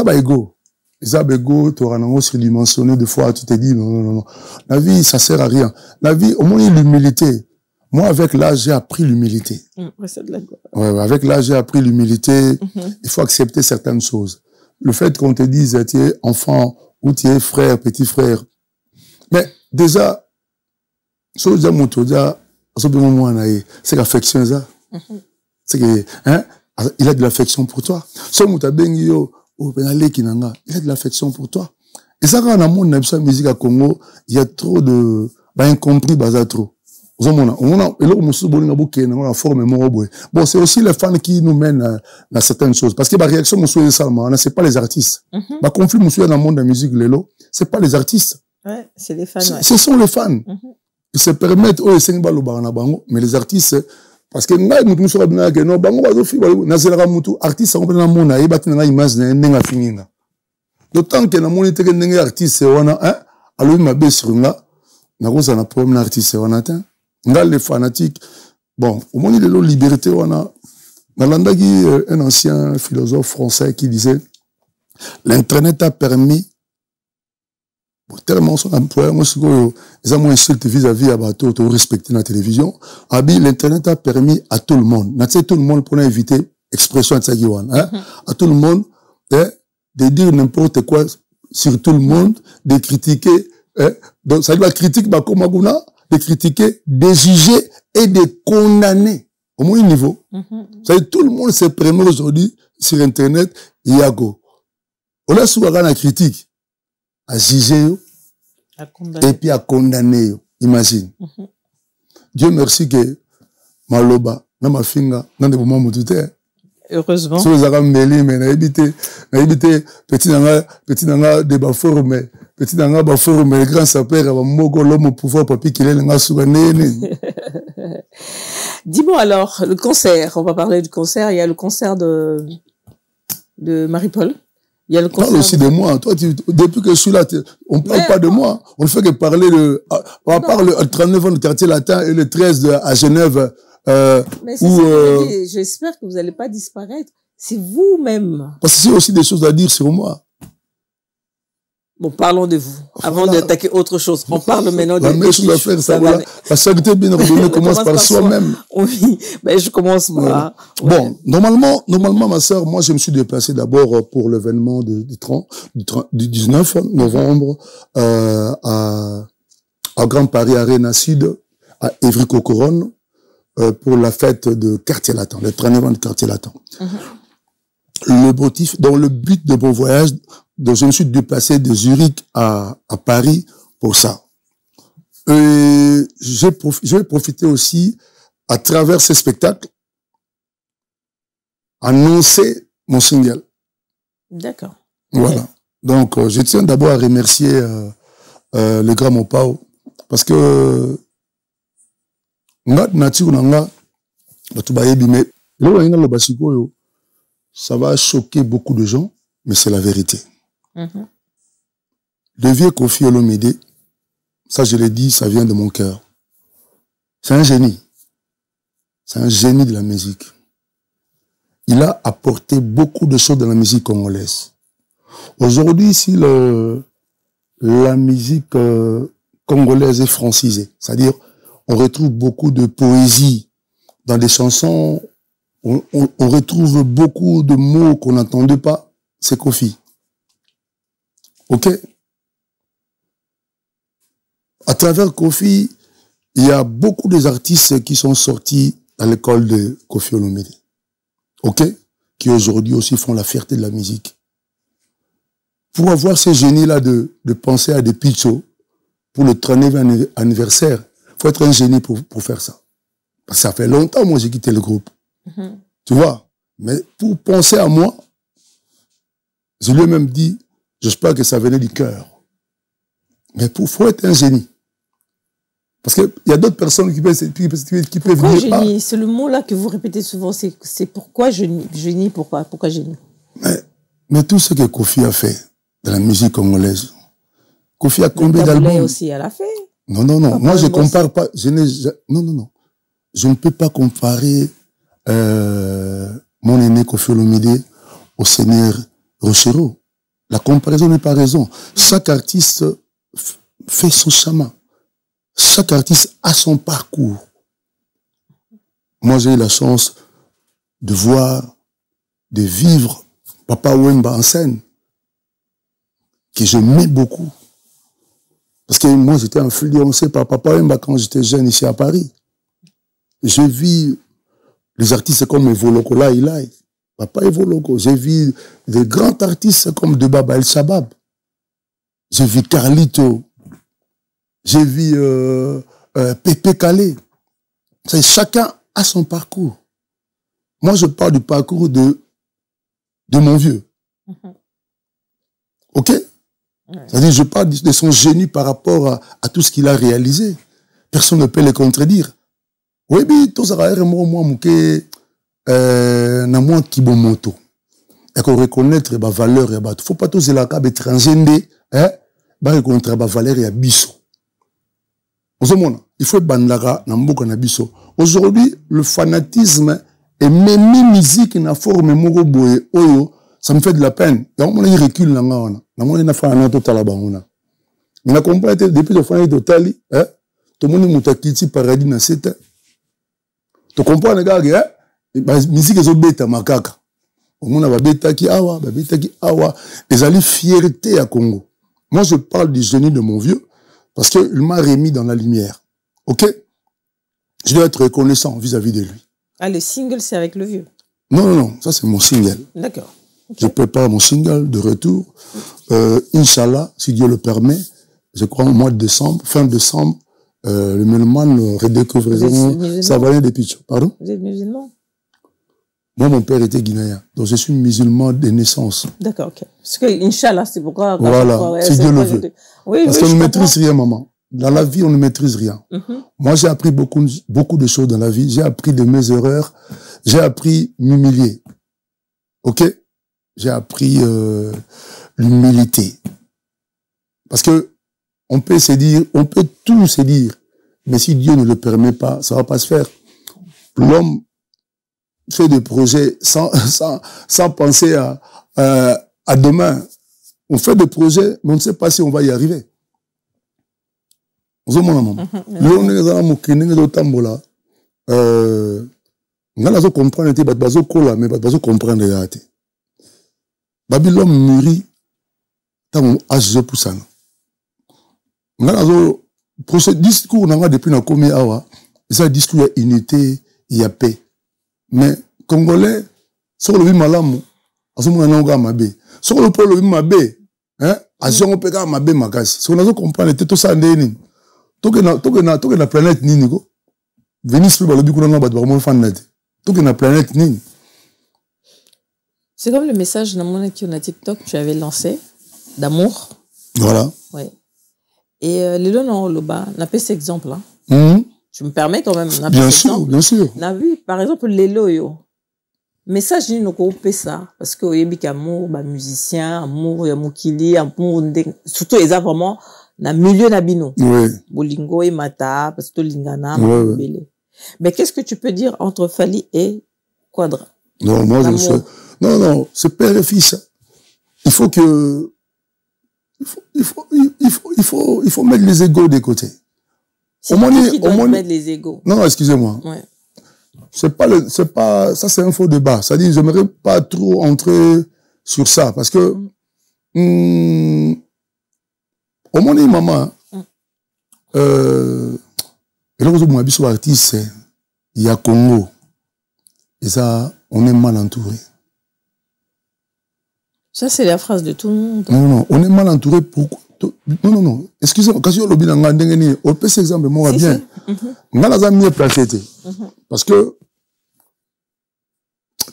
[SPEAKER 1] va égo. Ça va égo, tu auras un surdimensionné, des fois, tu te dis, non. La vie, ça sert à rien. La vie, au moins, l'humilité. Moi, avec l'âge, j'ai appris l'humilité. Ouais, avec l'âge, j'ai appris l'humilité. Il faut accepter certaines choses. Le fait qu'on te dise, tu es enfant, ou tu es frère, petit frère. Mais, déjà, c'est l'affection, ça. C'est que, hein, il a de l'affection pour toi. Il a de l'affection pour toi. Et ça, quand on a mon musique à Congo, il y a trop de, incompris, trop. Bon, c'est aussi les fans qui nous mènent à certaines choses. Parce que la réaction, c'est pas les artistes. Le conflit, dans le monde de la musique, c'est pas les artistes.
[SPEAKER 2] Ouais, c'est les fans.
[SPEAKER 1] Ce sont les fans. Ils se permettent, mais les artistes, parce que d'autant que dans mon artiste, les fanatiques, bon, au moment de la liberté, on a un ancien philosophe français qui disait, l'Internet a permis, tellement son employeur, ils ont moins insulte vis-à-vis à respecter la télévision, l'Internet a permis à tout le monde, tout le monde pour éviter expression de Sagiwan, hein, à tout le monde, hein, de dire n'importe quoi sur tout le monde, de critiquer, hein, donc ça dit la critique, bah, comme de critiquer, de juger et de condamner. Au moins niveau. Ça dit tout le monde se permet aujourd'hui sur Internet, Yago. On a souvent la critique, à juger, et puis à condamner, imagine. Dieu merci que Maloba, na ma finga, na de moment moutouté.
[SPEAKER 2] Heureusement.
[SPEAKER 1] Si vous avez mêlé, mais na évité, petit nanga de baforme, petit nanga baforme, le grand sapeur, va moko l'homme pouvoir papi qu'il est nanga sougané.
[SPEAKER 2] Dis-moi alors, le concert, on va parler du concert, il y a le concert de Marie-Paul. Il y a le concert.
[SPEAKER 1] Parle aussi de moi. Toi, depuis que je suis là, on ne parle pas de moi. On ne fait que parler de, on parle le 39 ans du quartier latin et le 13 à Genève,
[SPEAKER 2] mais c'est j'espère que vous n'allez pas disparaître. C'est vous-même.
[SPEAKER 1] Parce que c'est aussi des choses à dire sur moi.
[SPEAKER 2] Bon, parlons de vous. Avant d'attaquer autre chose, on parle maintenant de...
[SPEAKER 1] La même chose à faire, ça, voilà. La charité bien ordonnée commence par soi-même.
[SPEAKER 2] Oui, mais je commence par...
[SPEAKER 1] Bon, normalement, ma sœur, moi, je me suis déplacé d'abord pour l'événement du 19 novembre, à Grand Paris Arena Sud, à Évry-Cocoronne, pour la fête de Quartier Latin, le 39 de Quartier Latin. Le motif, dans le but de mon voyage, donc je me suis déplacé de Zurich à Paris pour ça. Je vais profiter aussi, à travers ces spectacles, annoncer mon single.
[SPEAKER 2] D'accord.
[SPEAKER 1] Voilà. Donc, je tiens d'abord à remercier le grand Mopao, parce que ça va choquer beaucoup de gens, mais c'est la vérité. Le vieux Kofi Olomide, ça je l'ai dit, ça vient de mon cœur. C'est un génie. C'est un génie de la musique. Il a apporté beaucoup de choses dans la musique congolaise. Aujourd'hui, si la musique congolaise est francisée, c'est-à-dire on retrouve beaucoup de poésie dans des chansons, on retrouve beaucoup de mots qu'on n'entendait pas, c'est Kofi. Ok? À travers Kofi, il y a beaucoup d'artistes qui sont sortis à l'école de Kofi Olomide. Ok? Qui aujourd'hui aussi font la fierté de la musique. Pour avoir ces génies-là de penser à des pitchos pour le 39e anniversaire, il faut être un génie pour faire ça. Parce que ça fait longtemps, moi, j'ai quitté le groupe. Tu vois? Mais pour penser à moi, je lui ai même dit, j'espère que ça venait du cœur. Mais faut être un génie. Parce qu'il y a d'autres personnes qui peuvent
[SPEAKER 2] venir. Génie, c'est le mot-là que vous répétez souvent, c'est pourquoi génie, pourquoi génie?
[SPEAKER 1] Mais tout ce que Kofi a fait dans la musique congolaise, Kofi a combien d'albums?
[SPEAKER 2] Aussi, elle a fait.
[SPEAKER 1] Non. Moi, je compare pas. Non. Je ne peux pas comparer mon aîné Kofi Olomide au Seigneur Rochero. La comparaison n'est pas raison. Chaque artiste fait son chemin. Chaque artiste a son parcours. Moi, j'ai eu la chance de voir, de vivre Papa Wemba en scène, que j'aimais beaucoup. Parce que moi, j'étais influencé par Papa Wemba quand j'étais jeune ici à Paris. J'ai vu les artistes comme Evoloko Laïlaï, Papa Evoloko. J'ai vu des grands artistes comme De Baba El Shabab. J'ai vu Carlito. J'ai vu Pépé Calé. Chacun a son parcours. Moi, je parle du parcours de mon vieux. Ok? C'est-à-dire, je parle de son génie par rapport à tout ce qu'il a réalisé. Personne ne peut le contredire. Oui, mais tout ça, na moi qui bon moto. Et qu'on reconnaître la valeur, il faut pas tous les cas étrangers, hein, reconnaître la valeur et biso. Il faut bandara na mboka na biso. Aujourd'hui, le fanatisme et même musique na forme moko boye oyo, ça me fait de la peine. Donc on recule na ngana. Na mona na fa na total bangona. Mais na comprendre depuis le fan totali, hein, tout le monde mutakiti paradis na seta. Tu comprends les gars, hein? musique ezobeta makaka omona babetaki awa ezali fierté à Congo. Moi je parle du génie de mon vieux parce que il m'a remis dans la lumière. OK, je dois être reconnaissant vis-à-vis de lui.
[SPEAKER 2] Ah, le single c'est avec le vieux?
[SPEAKER 1] Non, ça c'est mon single.
[SPEAKER 2] D'accord. Okay.
[SPEAKER 1] Je prépare mon single de retour. Inch'Allah, si Dieu le permet, je crois au mois de décembre, fin décembre, le Mélomane redécouvriront Savané des Pichos. Pardon?
[SPEAKER 2] Vous êtes musulman?
[SPEAKER 1] Moi, mon père était guinéen, donc je suis musulman de naissance.
[SPEAKER 2] D'accord, ok. Parce que, Inch'Allah, c'est pourquoi...
[SPEAKER 1] Voilà, si Dieu le veut.
[SPEAKER 2] Oui,
[SPEAKER 1] parce qu'on ne maîtrise rien, maman. Dans la vie, on ne maîtrise rien. Moi, j'ai appris beaucoup de choses dans la vie. J'ai appris de mes erreurs. J'ai appris m'humilier. OK? J'ai appris l'humilité. Parce que on peut se dire, on peut tout se dire, mais si Dieu ne le permet pas, ça va pas se faire. L'homme fait des projets sans penser à demain. On fait des projets, mais on ne sait pas si on va y arriver. Vous avez mon maman. On comprendre, mais comprendre. Babylone mûrit tant âge pour ça. Discours depuis na komi awa, c'est un discours de unité, il y a paix. Mais Congolais, sur le malamu, asomo na nga mabe. Sur le polo mabe, hein, ajongo peka mabe makasi. So nazo comprendre tout ça ndeni. Toke na planète nini ko. Venus pe balobi kuna nga bato ba fan net. Toke na planète nini.
[SPEAKER 2] C'est comme le message qui on a TikTok que tu avais lancé d'amour. Voilà. Oui. Et les deux non le bas, n'a pas cet exemple là. Tu me permets quand même.
[SPEAKER 1] Bien sûr, bien sûr.
[SPEAKER 2] N'a vu par exemple les loyo. Message ni noko pe ça parce que oyebi amour ba musicien, amour ya mukili, amour surtout les vraiment na milieu na bino.
[SPEAKER 1] Oui.
[SPEAKER 2] Bolingo et mata parce que lingana belé. Mais qu'est-ce que tu peux dire entre Fally et Quadra?
[SPEAKER 1] Non, moi je sais. Non, c'est père et fils. Il faut mettre les égos de côté.
[SPEAKER 2] Qui doit mettre les égos?
[SPEAKER 1] Non, excusez-moi. Ouais. Ça c'est un faux débat. Ça dit, j'aimerais pas trop entrer sur ça parce que, au moins, maman, et là, vous avez artiste, il y a Congo. Et ça, on est mal entouré.
[SPEAKER 2] Ça, c'est la phrase de tout le monde.
[SPEAKER 1] Non, on est mal entouré pour... Non. Excusez-moi, quand je dis que on peut s'exemple, moi, bien. On a mieux placé. Parce que,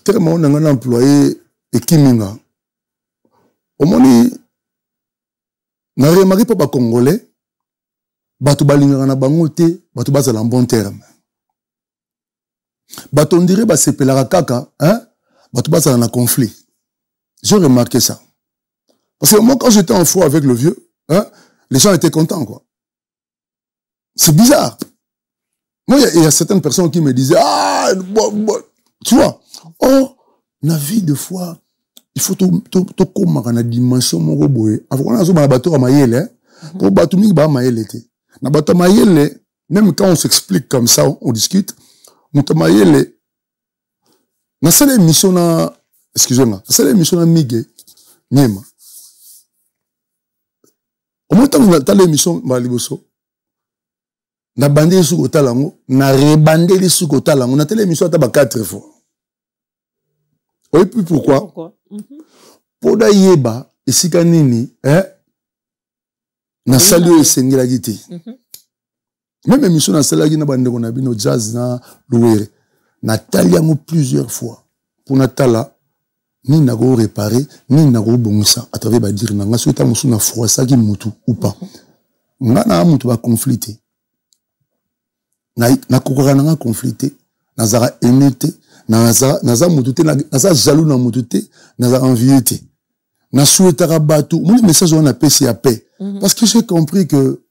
[SPEAKER 1] tellement on a un employé et Kiminga. Au moins, on a remarqué pas Congolais, batu balinga na bangote, batu bazala en bon terme. Batu on dirait ba sepelara kaka, hein? Batu bazala na conflit. J'ai remarqué ça. Parce que moi, quand j'étais en froid avec le vieux, hein, les gens étaient contents, quoi. C'est bizarre. Moi, il y a certaines personnes qui me disaient, tu vois, la vie de foi, il faut tout comme la dimension, mon robot. Avant, on a un bateau à Maïele, pour bateau, il y a un Maïele. Na bateau Maïele, même quand on s'explique comme ça, on discute, on a Maïele, na seule émission, excusez-moi, c'est l'émission de Miguel Niema. Au moins, tu as l'émission de Maliboso. Na bandé sous le talango, na rebandé sous le talango, na l'émission de 4 fois. Oui, puis pourquoi? Pour d'ailleurs, et si kanini, na salué Sengela Giti. Même émission na salagi na bandé qu'on a no jazz na loué. Na taliango plusieurs fois. Pour Natala, ni nago réparer ni nago bongisa à travers ba dire nga souhaita musu na froissa ki mutu ou pas nga na mutu ba conflité na kokora nga conflité na zara enete na za mutu te na za jaloux na mutu te na za envieux te na souhaita batu mon message on a pesi à paix parce que j'ai compris que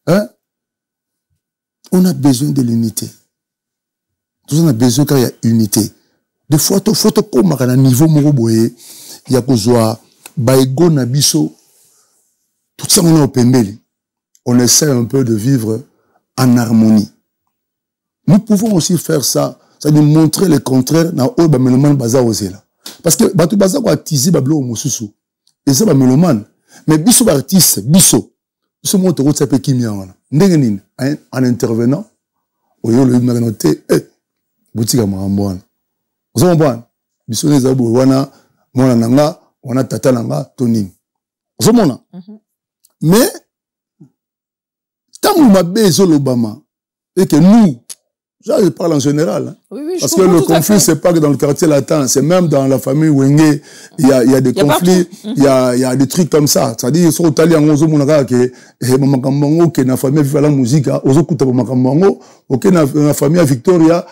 [SPEAKER 1] on a besoin de l'unité. Tout on a besoin qu'il y a unité. Des fois, il faut comme à niveau il y a besoin baïgo na biso tout ça on est au pembeli. On essaie un peu de vivre en harmonie. Nous pouvons aussi faire ça ça dit montrer le contraire na o ba mélomane baza osela parce que bato baza ko attiser ba blo mosusu et ça ba mélomane mais biso ba artiste biso monte ko tsape kimia wana ndenge nini en intervenant oyo le na noté botika makambo wana ozo mbwana biso neza bo wana mona nanga wana tata nanga tonini ozo mona mais tant mabe ezolobama et que nous, je parle en général, hein,
[SPEAKER 2] oui,
[SPEAKER 1] parce que le conflit, c'est pas que dans le quartier latin, c'est même dans la famille Wenge, il y a des conflits, il y a des trucs comme ça. C'est-à-dire, sur l'Italie, on a dit que la famille vit la musique, on a dit que la famille Victoria,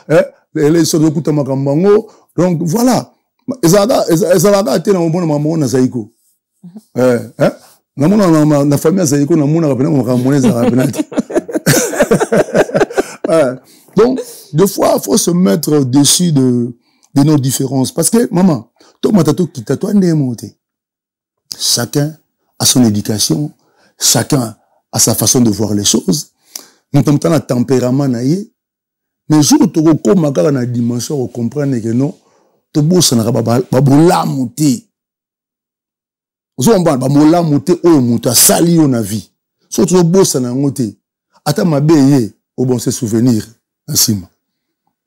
[SPEAKER 1] elle est sur le coup de Makambango. Donc, voilà. Ezalaga était dans le bon moment, na Zaïko. La famille Zaïko, na mona rapena, on rapena. Donc, des fois, il faut se mettre au-dessus de nos différences. Parce que, maman, chacun a son éducation, chacun a sa façon de voir les choses. Nous avons un tempérament, mais je ne sais pas comment dans la dimension où comprendre que non, tu as besoin de monter. Tu as besoin de sali na vie. So tu as besoin de monter. Ata mabeye au bon se souvenir Nasima.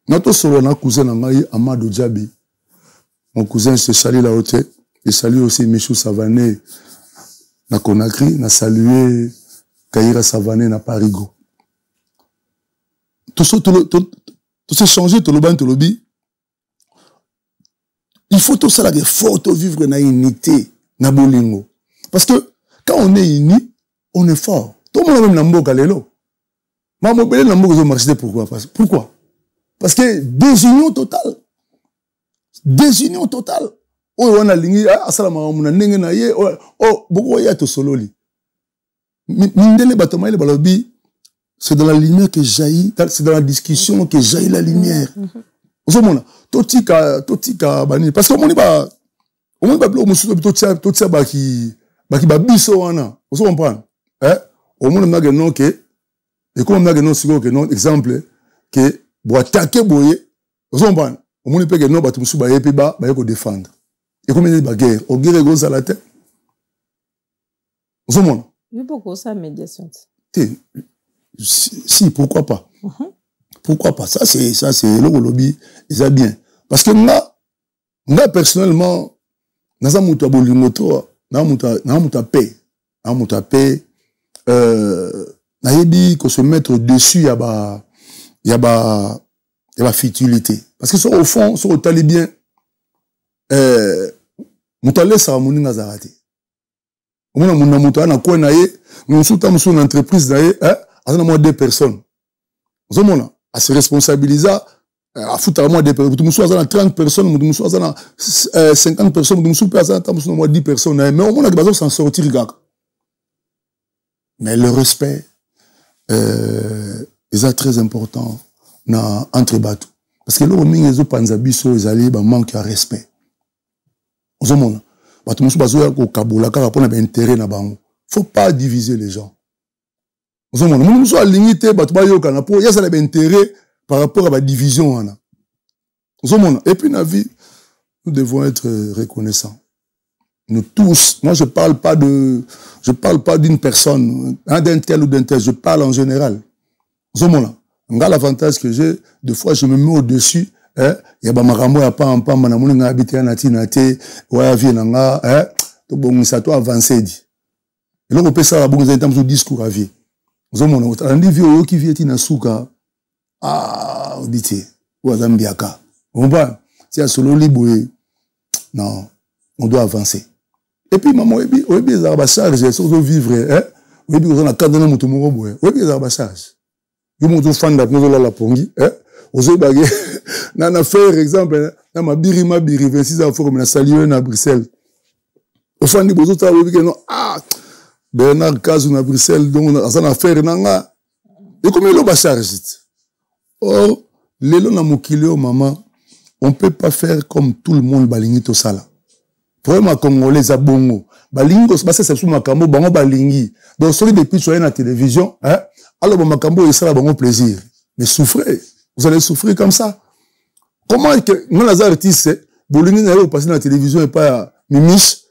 [SPEAKER 1] Notre solo na cousin ngai Amadou Djabi. Mon cousin se salue la haute et salue aussi Michou Savané na Conakry, na salué Kaira Savané na Parigo. Tout se changer tout le ban tout le bi. Il faut tout ça là faut vivre na unité na bolingo. Parce que quand on est uni, on est fort. Tout le monde même na mboka lelo. Maman Bélé n'a pas marché pourquoi? Pourquoi? Parce que désunion totale. Désunion totale. Oh, on a ligné, assalamu alaikum, oh, beaucoup y a tout solo li. Mindele batoma le balobi, c'est dans la lumière que jaillit, c'est dans la discussion que jaillit la lumière. Vous voyez, totika bani. Parce que on est pas bleu, totia baki biso wana. Vous comprenez? Au monde n'a que non que et comme on a que non exemple que pour attaquer boye vous comprenez au monde peut que non batu musu ba yepe ba ko défendre et comme il y a guerre au guerre go ça la tête vous comprenez
[SPEAKER 2] mais pourquoi ça médiation
[SPEAKER 1] si pourquoi pas pourquoi pas ça c'est le lobby c'est bien parce que moi personnellement naza mutu abolingo to na mutu paix nayebi ko se mettre dessus ya ba futilité parce que au fond sur au talibien mutale sa moninga zarate omona munna mutu na ko na ye musuta musu na entreprise na ye azana moi deux personnes ozomona a se responsabiliser a foutre moi deux personnes musu azana 30 personnes musu azana 50 personnes musu pe azana musu moi 10 personnes mais omona que bazo s'en sortir gars mais le respect est très important entre bateaux. Parce que là, les panzabiso, ils allaient manquer de respect. Vous voyez, il ne faut pas diviser les gens. Vous voyez, il y a un intérêt par rapport à la division. Vous voyez, et puis, dans la vie, nous devons être reconnaissants. Nous tous, moi je parle pas d'une personne, d'un tel ou d'un tel, je parle en général. L'avantage que j'ai, des fois je me mets au-dessus, il y a ma rambo, il y a pas un pan, ma namou n'a habité à Natinate, ouais, vie nanga, tout bon, ça doit avancer, dit. Et là, on peut ça, la bonne, vous avez un discours à vie. Vous avez un vieux qui vient à Souka, on dit, ou à Zambiaka. On va, si à solo libre, non, on doit avancer. Et puis, maman, oui, ils ont charge, ils ont vivre, oui, ils ont un cadre de moto moro, oui, ils ont charge. Ils ont fan de la pongi, ils ont bagé, n'a fait, exemple, n'a ma birima biri, 26 ans, comme la salué à Bruxelles. Au fan de Bozo, ça veut dire que non, Bernard Kazou à Bruxelles, donc, on a affaire, n'a, et comme ils ont charge. Or, les lois n'a moukilé, maman, on peut pas faire comme tout le monde, balingi to sala. Vraiment congolais za bongo balingo c'est ça sous makambo bango balingi donc celui depuis tu es na télévision alors bon makambo il sera bon plaisir mais souffrez vous allez souffrir comme ça Comment que nous les artistes bolingi na yo passer na télévision et pas mimiche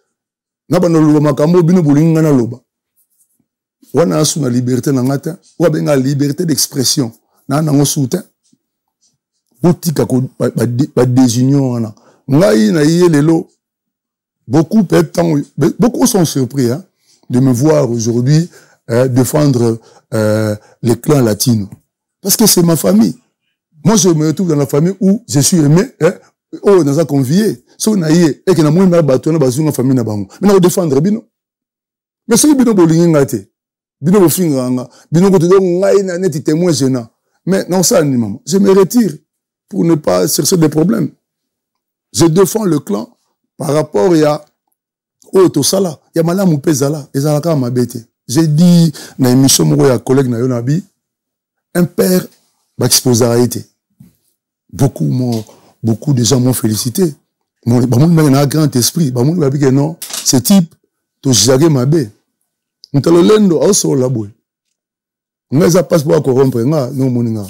[SPEAKER 1] na bana loba makambo bino bolingi na loba. Wana asu na liberté na ngata, ou benga liberté d'expression. Na nango soutien. Botika ko ba désunion wana. Ngai na yelelo beaucoup sont surpris hein, de me voir aujourd'hui défendre les clans latinos. Parce que c'est ma famille. Moi, je me retrouve dans la famille où je suis aimé, hein, oh, dans un convié. Si on a eu, et que na moi, na bateau, na bateau, na famille, na bango. Mais na défendre, bino. Mais si bino bolingi ngate, bino bofinga nga, bino kote do ngai na neti témoin gênant. Mais non, ça, ni maman. Je me retire pour ne pas chercher des problèmes. Je défends le clan par rapport à oh, tout ça là. Il y a malam ou pesala, et ça la ma bête. J'ai dit, na émission, mon ya collègue na yonabi, un père, va exposer à été. Beaucoup de gens m'ont félicité. Mon un grand esprit. Mon m'a dit que non, ce type, tu jamais ma bé. On t'a le lendo, also la boue. Mais ça passe pour corrompre, non, mon nga.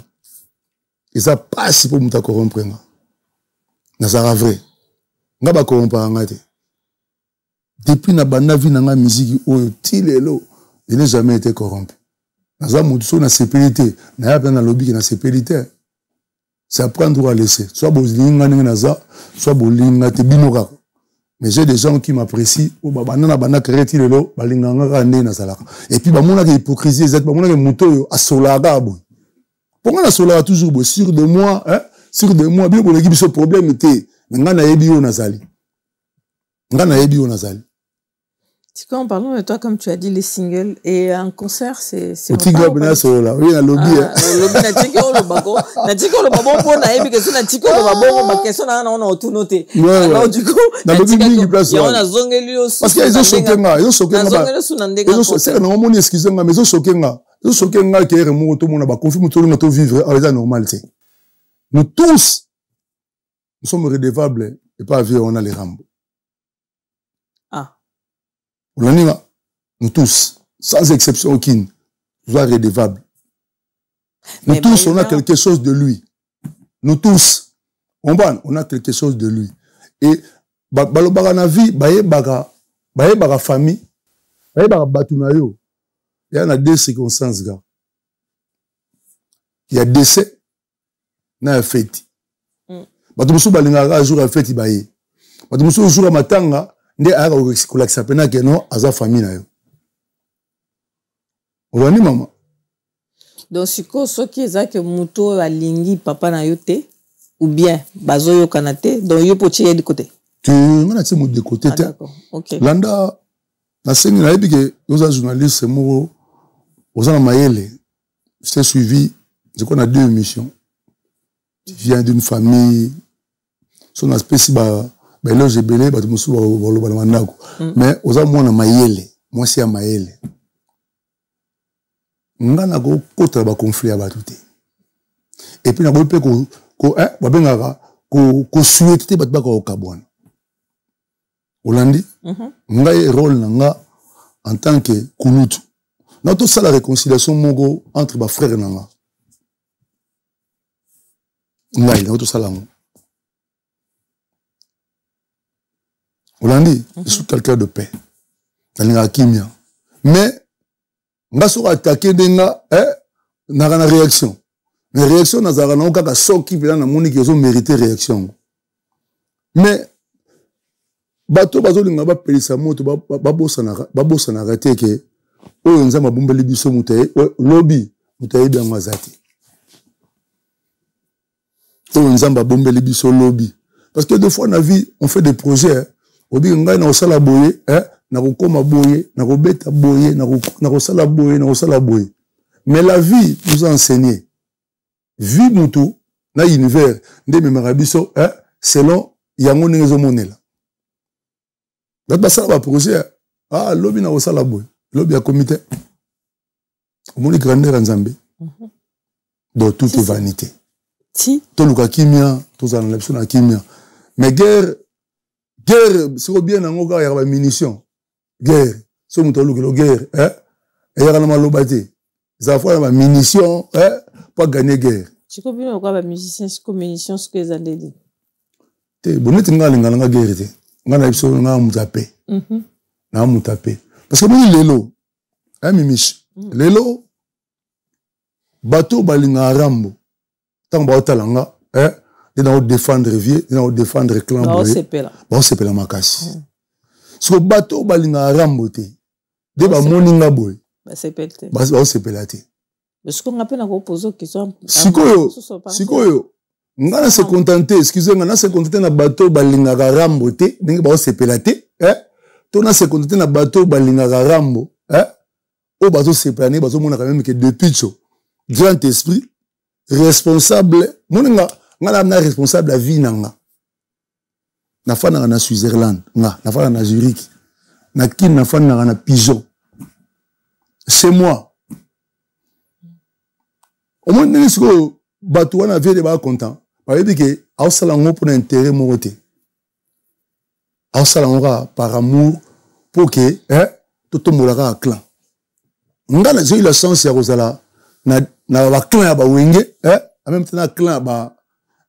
[SPEAKER 1] Et ça passe pour me corrompre, nga. Ça vrai. Nga ba corrompre, nga te. Depuis na bana vie na musique, oh, tilelo, il n'a jamais été corrompu. Naza mutuso na sécurité, na ya na lobby na sécurité. C'est apprendre à laisser. Soit bolinga naza, soit bolinga te binoka. Mais j'ai des gens qui m'apprécient, ou banana bana kreti lelo, balinga nga ne na salaka. Et puis ba mona ke hypocrisie, exact ba mona ke muto a solaga bo. Pourquoi na solaga toujours bo sûr de moi, hein? Sûr de moi, bien pour l'équipe ce problème était. Nga na yebi yo nazali. Nga na yebi yo nazali.
[SPEAKER 2] En parlant de toi, comme tu as dit, les singles, et un concert, c'est...
[SPEAKER 1] Au Tigre Benasso, là, oui, il y a le lobby.
[SPEAKER 2] Le lobby, na tiko le bago. Na tiko le babo, pour na ebi, que na tiko le babo, ma question, on a tout noté. Alors, du coup, na tiko, il y a un zongeli aussi.
[SPEAKER 1] Parce qu'ils ont choqué, ils ont choqué. Ils ont choqué, c'est normalement, excusez-moi, mais ils ont choqué, ils ont choqué, qui est remonté, tout le monde a confirmé, tout le monde a vivre, avec la normalité. Nous tous, nous sommes redevables, et pas vieux, on a les rambos. Nous tous, sans exception aucune, nous sommes redevables. Nous tous, on a quelque chose de lui. Nous tous, on a quelque chose de lui. Et, balobara na vie, baye baga famille, baye baga batunayo. Il y a deux circonstances, gars. Il y a décès, na fête. Batumusu balingara jour à fête, baye. Batumusu jour à matanga, nde aka kolakisa pena ke no aza famille na yo. Olani mama.
[SPEAKER 2] Donc siko soki ezake muto alingi papa na yo te ou bien bazo yo kanate donc yo poti de côté.
[SPEAKER 1] Tu ngana ti mo de côté te.
[SPEAKER 2] OK.
[SPEAKER 1] Landa na sengi na yebi ke oza journaliste mo oza na mayele. Je t'ai suivi, je connais 2 émissions. Tu viens d'une famille son aspect si ba là j'ai belé ba musu ba mandako mais oza mwana mayele moi c'est mayele ngana ko kota ba conflit ya batuté et puis na ko pe ko ba bengaka ko souhaiter ba ko kabwana Olandi ngai rôle nanga en tant que kunutu na to sala réconciliation mongo entre ba frères nanga ngai na to sala ngo Olandi, je suis quelqu'un de paix. Mais, nga so attaqué denga, n'a pas de réaction. Mais réaction, n'a pas de choc qui vient dans mon qui ont mérité réaction. Mais, bato linga ba pelisa moto ba bossa na raté que oyo nzamba bombeli biso mutaye lobby mutaye bien mazati. Oyo nzamba bombeli biso lobby. Parce que des fois dans la vie, on fait des projets. Obi ngai na osala boye na kokoma boye na kobeta boye na kosala boye na kosala boye mais la vie nous a enseigné vie mutu na univers nde memaka biso selon yango ndenge ezomonela bato basala ba projet lobi na kosala boye lobi ya comité omoni grandeur ya Nzambe donc tout est vanité toluka kimia tozala na biso na kimia mais guerre, c'est bien dans il y a des munitions. Guerre, c'est une guerre. Il y a des malobati. Ça fait des munitions, pas gagner guerre.
[SPEAKER 2] Tu comprends quoi, les musiciens, c'est comme munitions, ce que les années dit.
[SPEAKER 1] Bonnet nga guerre te. Nga na biso nga mutapé. Na mutapé. Parce que moi lelo. Mimiche. Lelo bateau balinga rambo. Tant ba otalanga, ils vont défendre vieux, ils vont défendre clan boy. Ba osepela makasi. So bateau balinga rambo te. De ba moninga boy. Ba sepelate. Ba osepelate.
[SPEAKER 2] Mais ce qu'on appelle la opposition qui sont
[SPEAKER 1] Sikoyo. Ngana se contenter, excusez, ngana se contenter na bateau balinga rambo te, ndenge ba osepelate, tona se contenter na bateau balinga rambo, o bateau sepelane, bateau mona quand même que depuis cho. Grand esprit responsable, moninga ngana na responsable la vie nanga. Na fana na Switzerland, na fana na Zurich. Na kin na fana na Pigeon. C'est moi. Au moins ndenge siko bateau wana vie de ba content. Par exemple que a salango pour intérêt moroté. A salango par amour pour que tout molaka clan. Ngana j'ai eu la chance ya rozala na ba clan ya ba wenge en même temps na clan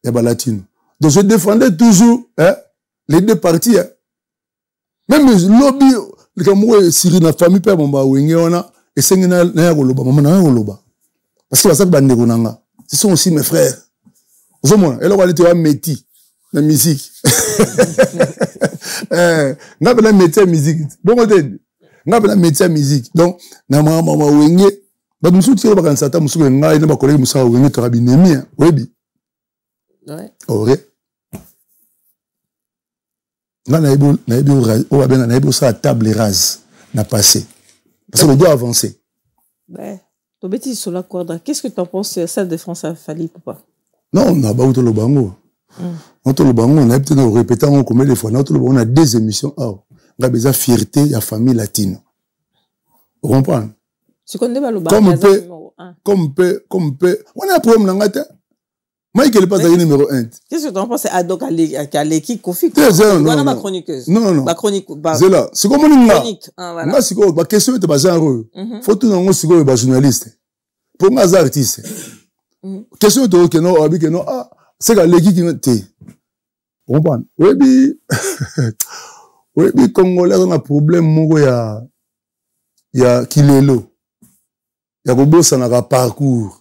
[SPEAKER 1] ya ba latino. Donc je défendais toujours les deux parties. Même lobby le kamoue siri na famille père ba wenge wana et sengena na ya koloba maman na ya koloba. Parce que ça ba ndeko nanga. Ce sont aussi mes frères. Zomona, elle va dire métier la musique. N'a pas la métier musique. Bon côté, n'a pas la métier musique. Donc, na mama wenge, ba musu tire ba kan sata musu ngai na ba collègue musa wenge to rabinemi, webi.
[SPEAKER 2] Ouais.
[SPEAKER 1] Ore. Na ibo o ba ben na ibo sa table rase na passé. Parce qu'on doit avancer.
[SPEAKER 2] Ouais. Ton bêtise sur la corde. Qu'est-ce que tu en penses de celle de François Fali Poupa?
[SPEAKER 1] Non, on a pas le bango. On a le bango, on a peut-être répété combien de fois. On a deux émissions. On a besoin de fierté de la famille latine. Vous comprenez?
[SPEAKER 2] Tu connais pas le bango?
[SPEAKER 1] Comme peut. On a un problème dans la tête. Moi, il n'est pas numéro 1.
[SPEAKER 2] Qu'est-ce que tu en penses? C'est Adok à l'équipe Kofi.
[SPEAKER 1] Non,
[SPEAKER 2] ma chroniqueuse.
[SPEAKER 1] Non.
[SPEAKER 2] Ma chronique.
[SPEAKER 1] C'est là. C'est comme on
[SPEAKER 2] chronique. Voilà.
[SPEAKER 1] C'est quoi? Ma question est pas genre. Faut tout dans le journaliste. Pour moi, c'est artiste. Question de que non, c'est que l'équipe qui était. Vous comprenez? Oui, Congolais, on a un problème, il y a Kilelo. Il y a Bobo, ça n'a pas parcours.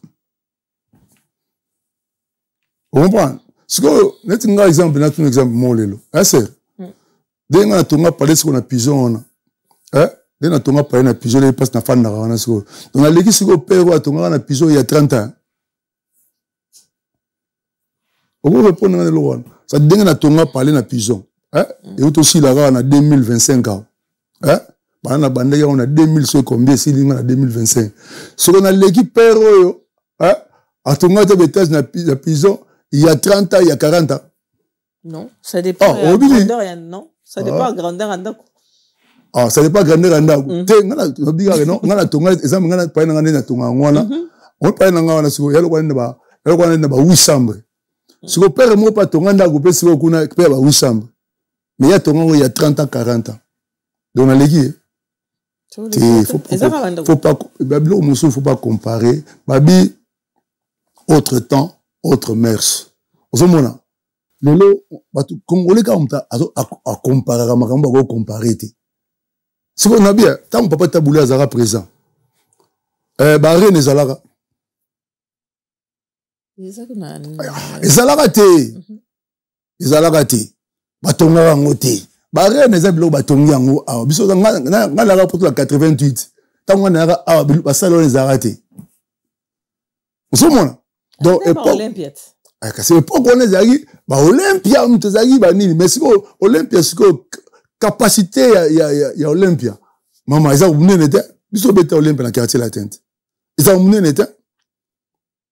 [SPEAKER 1] Vous comprenez? C'est que, un exemple, un exemple, molelo. C'est. Dès qu'on a parlé de ce qu'on a pigeon, dès qu'on a parlé de pigeon, il passe dans la fan de la donc, la l'équipe, c'est qu'on perd, on a pigeon il y a 30 ans. On va répondre à l'eau. Ça dit que a parlé de pigeon. Et aussi là, on a 2025 ans. On a bandé, on a 2000, c'est combien si on a 2025. Ce qu'on a l'équipe perd, à ton gars de pigeon, il y a 30 ans, il y a 40 ans.
[SPEAKER 2] Non, ça dépend de la grandeur. Non, ça dépend de la grandeur.
[SPEAKER 1] Ça dépend de la grandeur. On a ton gars, exemple, on a pas un ton gars, on a pas un gars, on a 8 chambres. Si vous père moi pas ton gars, vous pouvez si vous connaissez père ba 8 chambres. Mais il y a ton gars il y a 30 ans 40 ans. Donc on a l'équipe. Faut pas babilo muso faut pas comparer. Babi autre temps, autre mœurs. Ozomona. Lelo batu congolais quand à comparer à makambo ba comparer te. Si on a bien, tant papa taboulé azara présent. Ba reine ezalaka. Ezalaka te batonga yango te barene eza biloko batongi yango awa biso nga laka poto la 88 ntango nga nayaka awa basala oyo ezalaka te osomona donc kasi epoke wana ezalaki baolympia moto ezalaki banini mais sikoyo olympia sikoyo capacité ya olympia mama eza monene te biso obeta olympia na quartier latente eza monene te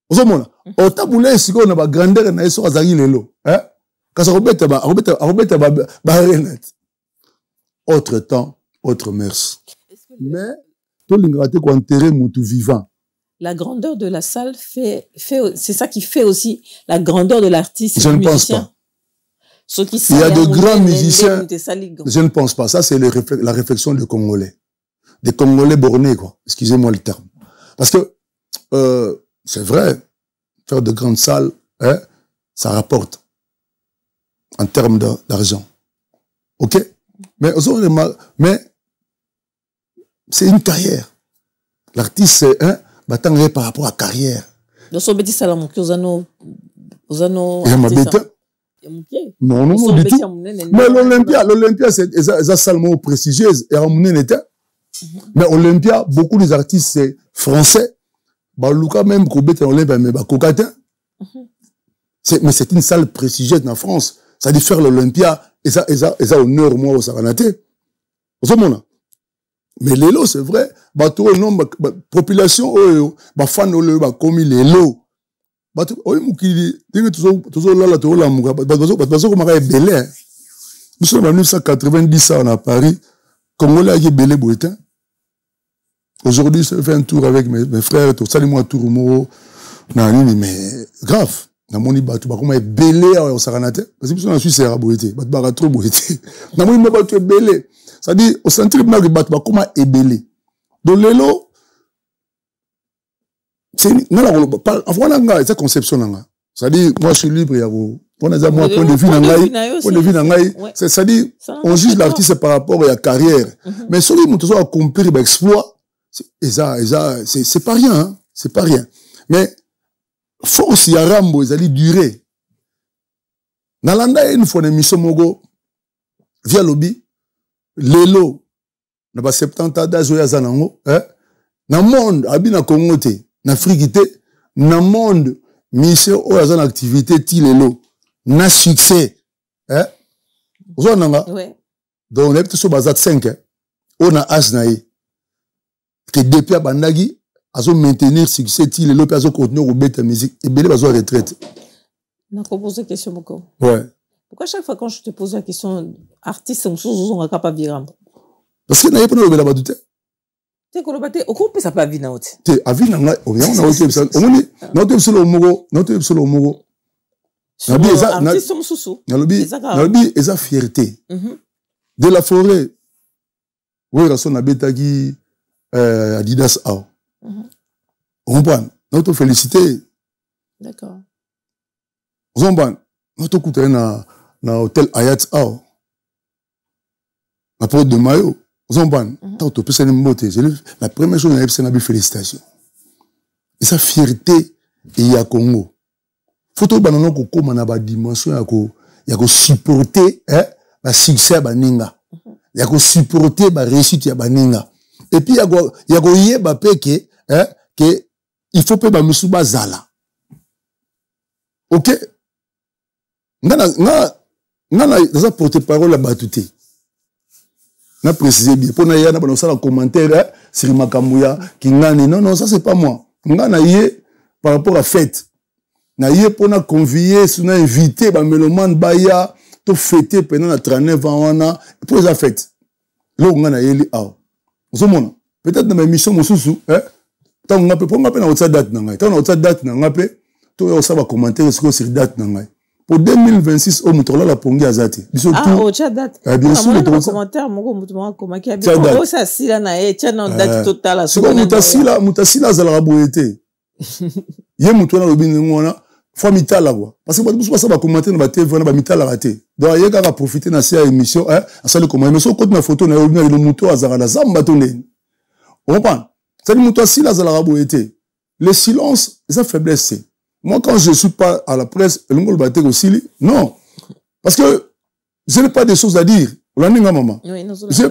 [SPEAKER 1] ozomona otabule sikoyo na ba grandeur na yeso azali lelo kasi akobeta ba renet autre temps autre mœurs mais tolingaka te koenterrer mutu vivant.
[SPEAKER 2] La grandeur de la salle fait c'est ça qui fait aussi la grandeur de l'artiste.
[SPEAKER 1] Je ne pense pas. Il y a de grands musiciens. Je ne pense pas. Ça, c'est la réflexion des Congolais. Des Congolais bornés, quoi. Excusez-moi le terme. Parce que, c'est vrai, faire de grandes salles, hein, ça rapporte en termes d'argent. Ok? Mais c'est une carrière. L'artiste, c'est un bâtard par rapport à la carrière.
[SPEAKER 2] Donc, si vous
[SPEAKER 1] non, du tout. Mais l'Olympia, c'est une salle prestigieuse. Mais Olympia, beaucoup des artistes, c'est français. Balouka même, Olympia, mais mais c'est une salle prestigieuse en France. Ça dit faire l'Olympia, et ça honneur, moi, au Saranaté. Mais l'élo, c'est vrai. Population, fan, comme l'élo. Oui, Moukili, toujours là, nous sommes en 1990 à Paris. Congolais a belé Boetin. Aujourd'hui, je fais un tour avec mes frères, tout ça, moi, tour mais grave. Na moni batu ba comment belé au Saranate parce que je suis c'est Boeté. Batu ba trop Boeté. Na moni batu belé. Ça dit au centre de batu ba comment belé. Donc l'élo c'est cette conception là. C'est-à-dire moi je suis libre on a moi point de vue nangai, c'est-à-dire on juge l'artiste par rapport à la carrière. Mais celui qui a accompli l'exploit, c'est pas rien, hein? C'est pas rien. Mais force ya rambo ezali durer. Nalanda une fois une émission mogo via lobby lelo na ba 70 ans d'âge ya zanango, hein? Na monde abina Congo te. Na Afrique, na monde, mission ou en activité ti lelo, na succès, hein? Vous en avez? Oui. Donc on est plutôt sur base 5, hein? On a asnaï que depuis à Bandagi, à maintenir succès ti lelo, puis à continuer au bête musique et belé bazo retraite.
[SPEAKER 2] Na ko poser question beaucoup.
[SPEAKER 1] Ouais.
[SPEAKER 2] Pourquoi chaque fois quand je te pose la question, artiste, on capable de virer?
[SPEAKER 1] Parce que n'a pas de la badoute.
[SPEAKER 2] Te kolobate okupe ça pas vina oti
[SPEAKER 1] te avina ngai on a oti ça omoni noto solo mogo nabi eza
[SPEAKER 2] artiste mususu
[SPEAKER 1] nabi eza fierté de la forêt oui rason nabetaki Adidas ao on comprend noto féliciter
[SPEAKER 2] d'accord
[SPEAKER 1] on comprend noto kutana na hôtel Hayat ao na porte de Mayo. La première chose, c'est une félicitation. Et sa fierté, il y a Congo. Faut banana ko koma na ba dimension ya ko supporter la succès ba ninga. Ya ko supporter ba réussite ya ba ninga. Et puis ya ko yeba peke que il faut pe ba musuba zala. OK? Ngana ça porter parole la batute. Na préciser bien pour na ya na ba ça commentaire sur makamouya kingani non ça c'est pas moi ngana yé par rapport à fête na yé pour na convier sur na invité ba mélomane baya to fêter pendant la 39 ans wana pour la fête lo ngana yeli aw ozomona peut-être na émission mosusu tant on peut na autre date na ngai tant na autre date na ngape to yo ça va commentaire sur date na ngai. Pour 2026, au Moutola la pongi azati.
[SPEAKER 2] Au date.
[SPEAKER 1] Bien sûr, le
[SPEAKER 2] commentaire, oh, ça, si là, date totale.
[SPEAKER 1] C'est comme Moutasila, Zala Boété. Yé Moutola, le bin, fois mitala, quoi. Parce que ça va commenter dans la TV, on va mitala raté. Donc, il y a profiter de cette émission, à ça, le comment. Mais si on compte ma photo, on a le Mouto à Zara, Zamba tourné. On comprend? C'est le Moutasila, Zala Boété. Le silence, c'est faiblesse. Moi, quand je ne suis pas à la presse, non. Parce que je n'ai pas de choses à dire. Je n'ai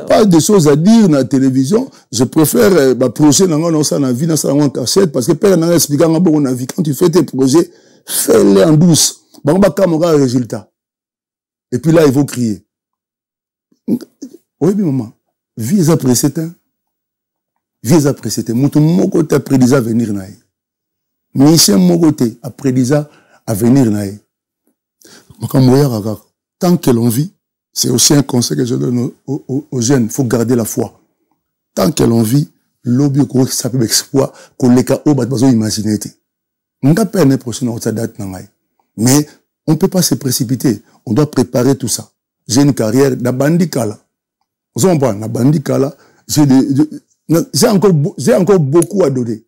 [SPEAKER 1] pas de choses à dire dans la télévision. Je préfère projet dans la vie, dans la cachette, parce que père n'a expliqué dans vie. Quand tu fais tes projets, fais-les en douce. On va avoir un résultat. Et puis là, ils vont crier. Oui, maman. Vie est appréciée. Vie est appréciée. Mon côté après déjà venir naï. Mission Mogoté après déjà à venir naï. Tant que l'on vit, c'est aussi un conseil que je donne aux jeunes. Il faut garder la foi. Tant que l'on vit, l'objet ça peut exploit qu'on les cas au bas de imaginer. On n'a pas une prochaine date naï. Mais on ne peut pas se précipiter. On doit préparer tout ça. J'ai une carrière de bandicala. Vous comprenez, la bandicala, j'ai encore beaucoup à donner.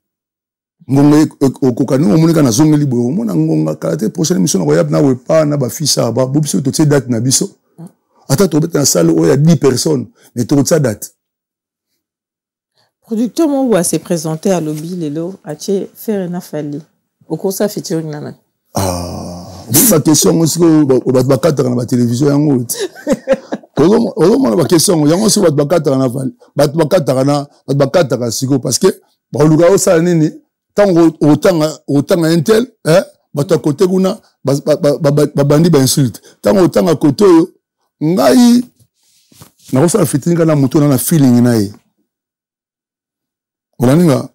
[SPEAKER 1] ngonga okokani omonika na zongeli boyo omona ngonga kala te prochaine émission na koyab na wepa na bafisha ba bobiso totie date na biso ata tobeta na salle oyo ya 10 personnes mais tokotisa date
[SPEAKER 2] producteur mo s'est présenté à lobby lelo atie faire na fali okosa featuring nana
[SPEAKER 1] ba question aussi ba bakataka na ba télévision yango ozomona ba question yango aussi ba bakataka na fali ba bakataka siko parce que ba luka osala nini tango otanga intel bato côté kuna bandi ba insulte tango otanga côté oyo ngai na kosala fitinga na muto na feeling na ye olaninga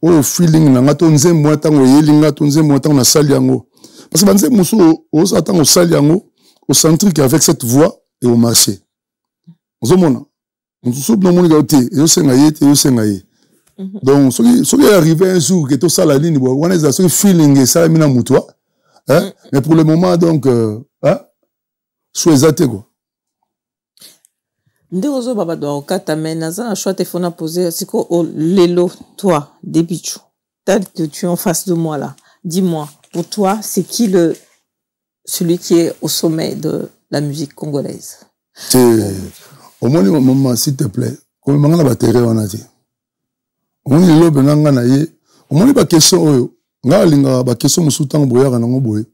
[SPEAKER 1] oyo feeling na nga to nzembo tango yelinga to nzembo tango na sali yango parce que banze musu osa tango sali yango au centrique avec cette voix et au marché ozomona musu no moni ga te yo senga ye donc ce qui est arrivé un jour que tout ça la ligne on est ce feeling et ça mina mutoa mais pour le moment donc soit exacté quoi
[SPEAKER 2] nderozo baba do kata mena za choix téléphone à poser c'est quoi lelo toi Débichou tel que tu es en face de moi là dis-moi pour toi c'est qui celui qui est au sommet de la musique congolaise
[SPEAKER 1] c'est au moins maman s'il te plaît comme mangana batterie on a dit on est là benanga na ye on ba question oyo nga linga ba question musu tango boya kana ngo boye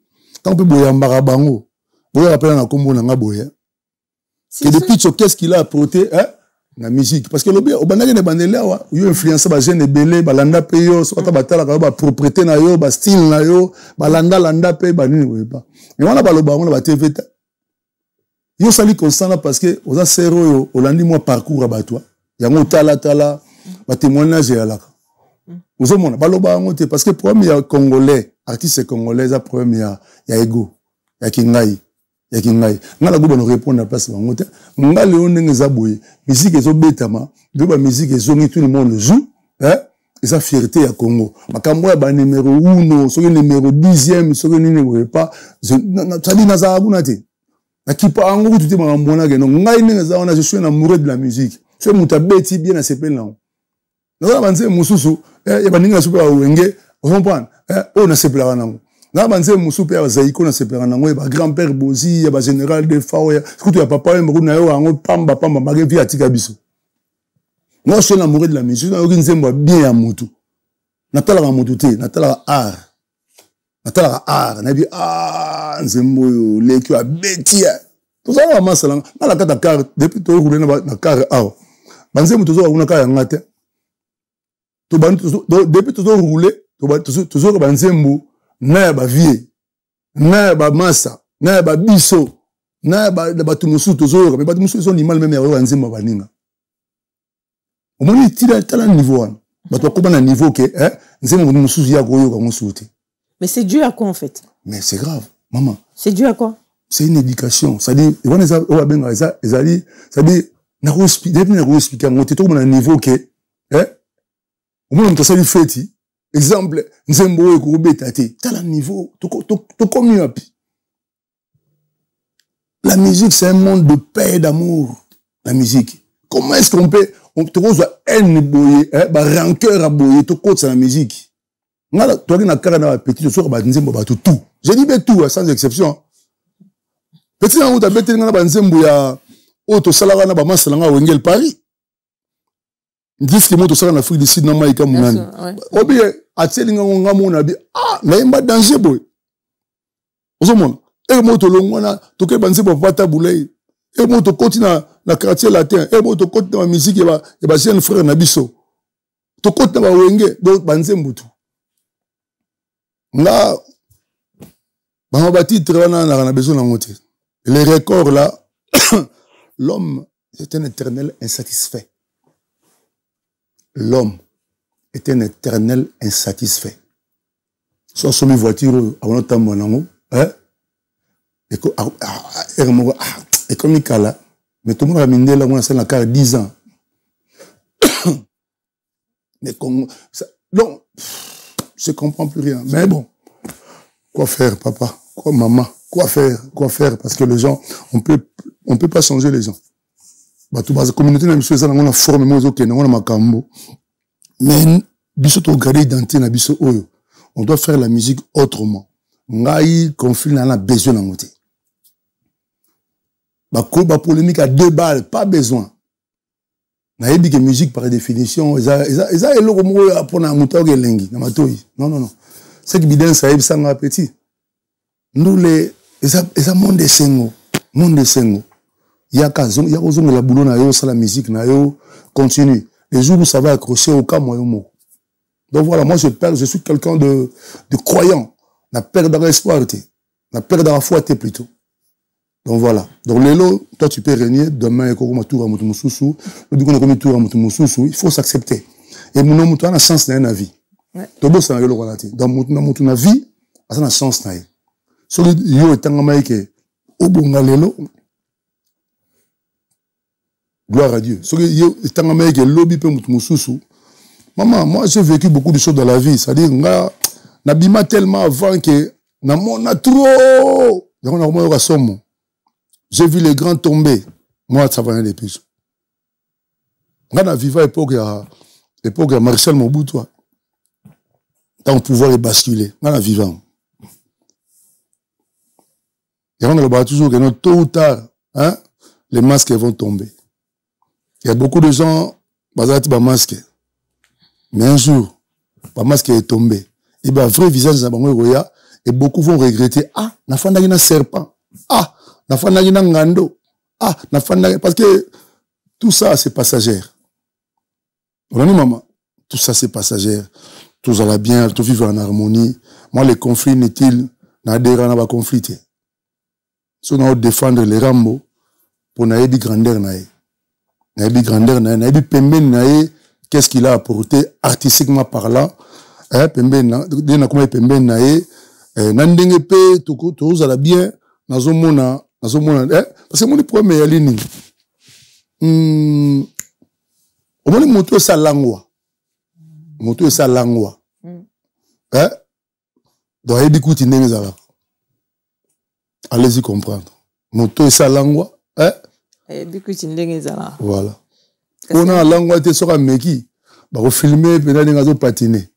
[SPEAKER 1] tango pe boya mbaka bango boya appela na kombo na nga boya que depuis qu'est-ce qu'il a apporté la musique parce que l'obé au banage ne bandela wa yo influencer ba jeune belé balanda pe yo so ta batala ka ba propriété na yo ba style na yo balanda pe ba nini boye pas mais wana baloba on ba TV yo sali constant parce que oza sero yo olandi moi parcours à toi yango tala ba témoignage ya laka ozomona baloba ngo te parce que problème ya congolais artiste congolais a problème ya ego ya kingai ngala go bono répondre à place bango te ngala yo ndenge za boye musique ezo betama de ba musique ezo ngi tout le monde joue et sa fierté ya Congo makambo ya ba numéro 1 soki numéro 10e soki nini boye pas tali na za kuna te akipa ango tout te makambo na ke no ngai ndenge za ona je suis un amoureux de la musique je muta beti bien na sepel na na banze mususu ya baninga super wa wenge comprendre on na sepel na ngo na banze musu pe azaiko na sepera nango ba grand-père Bozi ya ba général de Fao ya kutu ya papa moko na yo ango pamba mage vi atika biso moi je suis amoureux de la musique na yoki nzembo bien ya mutu natala mutu te natala art na bi nzembo yo leki a betia to ça va masala na la kata car depuis to rouler na car banze mutu zo una ka ya ngate to ban depuis to rouler to zo ba nzembo na ba vie na ba massa na ba biso na ba tumusu tozo mais ba tumusu sont mal même ya nzembo baninga au moins tira tala niveau wana ba to koba na niveau que nzembo tumusu ya koyo ka musuti
[SPEAKER 2] mais c'est dû à quoi en fait
[SPEAKER 1] mais c'est grave maman
[SPEAKER 2] c'est dû à quoi
[SPEAKER 1] c'est une éducation ça dit on ça on va benga ça dit na expliquer ngote to na niveau que au moins on ça lui fait exemple, nzembo eko beta te tala niveau to comme yapi. La musique c'est un monde de paix et d'amour. La musique. Comment est-ce qu'on peut te cause haine boye ba rancœur à boye to côté la musique. Ngala toi na kara na petit so ba nzembo ba tout. Je dis bien tout sans exception. Petit na uta beti ngala ba nzembo ya auto salaka na ba masala nga wengel Paris. Disque moto sala na Afrique du Sud na maika munani. Obi atselinga nga mona bi na yemba danger boy. Ozomona moto longwana to ke banze ba pata boulay. Moto continue na quartier latin. Moto continue na musique e ba jeune frère na biso. To continue ba wenge donc banze mbutu. Là ba ba titre wana na besoin na moté. Les records là l'homme est un éternel insatisfait. L'homme est un éternel insatisfait. Soit sur mes voitures, avant le temps, et comme il là, mais tout le monde a miné là, on a la carte 10 ans. Mais donc, je comprends plus rien. Mais bon, quoi faire, papa? Quoi, maman? Quoi faire? Parce que les gens, on peut pas changer les gens. Bah, tout bas, la communauté, on a formé, on a makambo. Mais, biso to garder identité na biso oyo. On doit faire la musique autrement. Ngai conflit n'a besoin d'en côté. Ba polémique à 2 balles, pas besoin. Na que musique par définition, eza eloko moko pour na muta ke lengi na matoi. Non. C'est que bidon ça sanga petit. Nous les eza monde de sengo. Yaka ozonga la boulot na yo ça la musique na yo continue. Les jours où ça va accrocher au cas moyen mot. Donc voilà, moi je suis quelqu'un de croyant. Na perdre espoir na perdre foi plutôt. Donc voilà. Donc Lélo, toi tu peux régner demain et comme tour à Moutoumoussousou, le but qu'on a comme tour à Moutoumoussousou, il faut s'accepter. Et mon nom a une chance dans la vie. Tout beau ça Lélo voilà. Dans Moutouna vie, ça une chance na. Sur yo etanga maïke au bonga Lélo. Gloire à Dieu. Sur yo etanga maïke lobby pe Moutoumoussousou. Maman, moi j'ai vécu beaucoup de choses dans la vie, c'est-à-dire n'abîma tellement avant que na mon a trop. J'ai vu les grands tomber. Moi, ça va rien des piges. On a vécu l'époque de Marcel Mobutu. Quand le pouvoir est basculé. On a vécu. Et on a toujours que tôt ou tard, hein, les masques vont tomber. Il y a beaucoup de gens qui ont masque. Mais un jour, le masque est tombé. Et bien, vrai visage de et beaucoup vont regretter. Ah, na fanda un serpent. Ah, na fanda un ngando. Ah, na fanda parce que tout ça c'est passager. On a dit maman, tout ça c'est passager. Tout ça va bien, tout vivre en harmonie. Moi les conflits inutiles, na dera na ba confliter. Si on a défendre les Rambo pour na yebi grandeur na ye. Na yebi grandeur na ye, na yebi pemben na ye, qu'est-ce qu'il a apporté artistiquement parlant? Pemben na, dena comment pemben na ye. Nandenge pe tout ça bien nazomona parce que mon premier ya ligne omoni moto esa langwa donc yebi kuti ndenge zala allez-y comprendre moto esa langwa
[SPEAKER 2] yebi kuti ndenge zala
[SPEAKER 1] voilà on a langwa te soka meki ba ko filmer pe ndenge zo patiner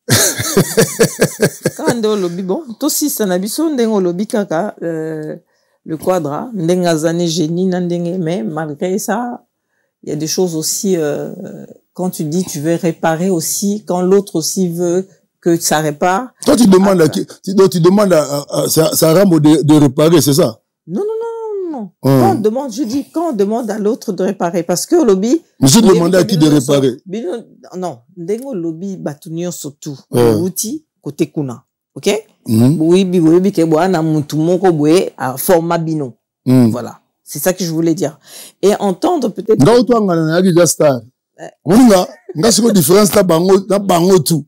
[SPEAKER 2] quand on lobby bon tout si ça na biso ndenge lobby kaka le quadra ndenge zane génie ndenge mais malgré ça il y a des choses aussi quand tu dis tu veux réparer aussi quand l'autre aussi veut que ça répare.
[SPEAKER 1] Toi tu demandes à qui tu demandes à ça Rambo de réparer, c'est ça?
[SPEAKER 2] Non. Quand on demande, je dis quand on demande à l'autre de réparer parce que au lobby.
[SPEAKER 1] Mais je demande à qui de réparer?
[SPEAKER 2] Non, ndenge lobby batunio surtout outil côté kuna. OK? Oui ke bwana mutu moko boye a format bino. Voilà. C'est ça que je voulais dire. Et entendre peut-être
[SPEAKER 1] non toi ngana ya star. Nga siko différence ta bango tout.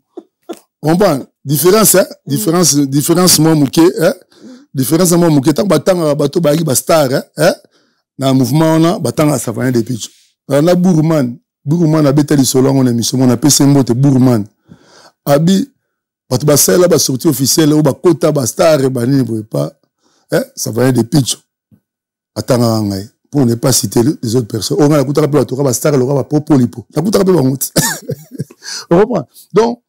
[SPEAKER 1] Comprends? Différence moi muké hein? Différence moi muké tant batanga bato ba star hein? Na mouvement on a batanga ça va des pitch. Na Bourman a betali solo on émission on a pc mbote Bourman. Abi bato ba sala ba sortie officielle ou ba kota ba star ba ni boye pas hein? Ça va des pitch. Atanga ngai pour ne pas citer les autres personnes. On a la kouta la toka ba star le ba popo lipo. La kouta ba ngoti. On reprend. Donc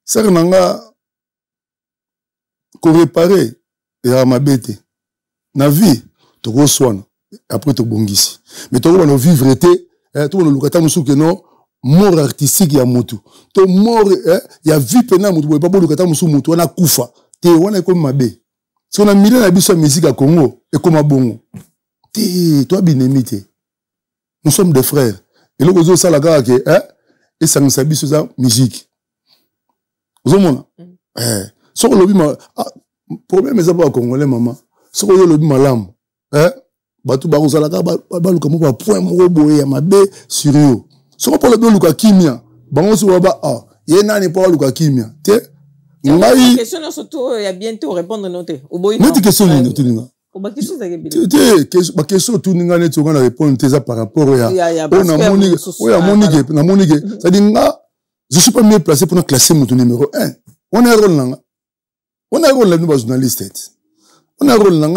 [SPEAKER 1] ça nanga ko réparer et ma bête na vie to go soin après to bongisi mais to go no vivre été to no lukata musu que non mort artistique ya mutu to mort ya vie pena mutu pas lukata musu mutu na kufa te wana comme mabe si on a mis na biso musique à Congo et comme bongo te toi binemité nous sommes des frères et le gozo sala ka ke et ça nous sabi sur ça musique vous mona so ko lobi ma problème est pas congolais maman so ko lobi malamu batu ba kozala ka ba luka mo ba point mo boye ya mabe sur yo so ko lobi luka kimia bango so ba ye nani pa luka kimia te ngai
[SPEAKER 2] question surtout il y a bientôt répondre noté au boy
[SPEAKER 1] non question ni tuninga
[SPEAKER 2] ba question za gebile
[SPEAKER 1] te ba question tuninga ne tsoka na répondre teza par rapport ya na monique ça dit nga je suis pas mieux placé pour classer mon numéro 1 on a un rôle là nous journaliste on a un rôle là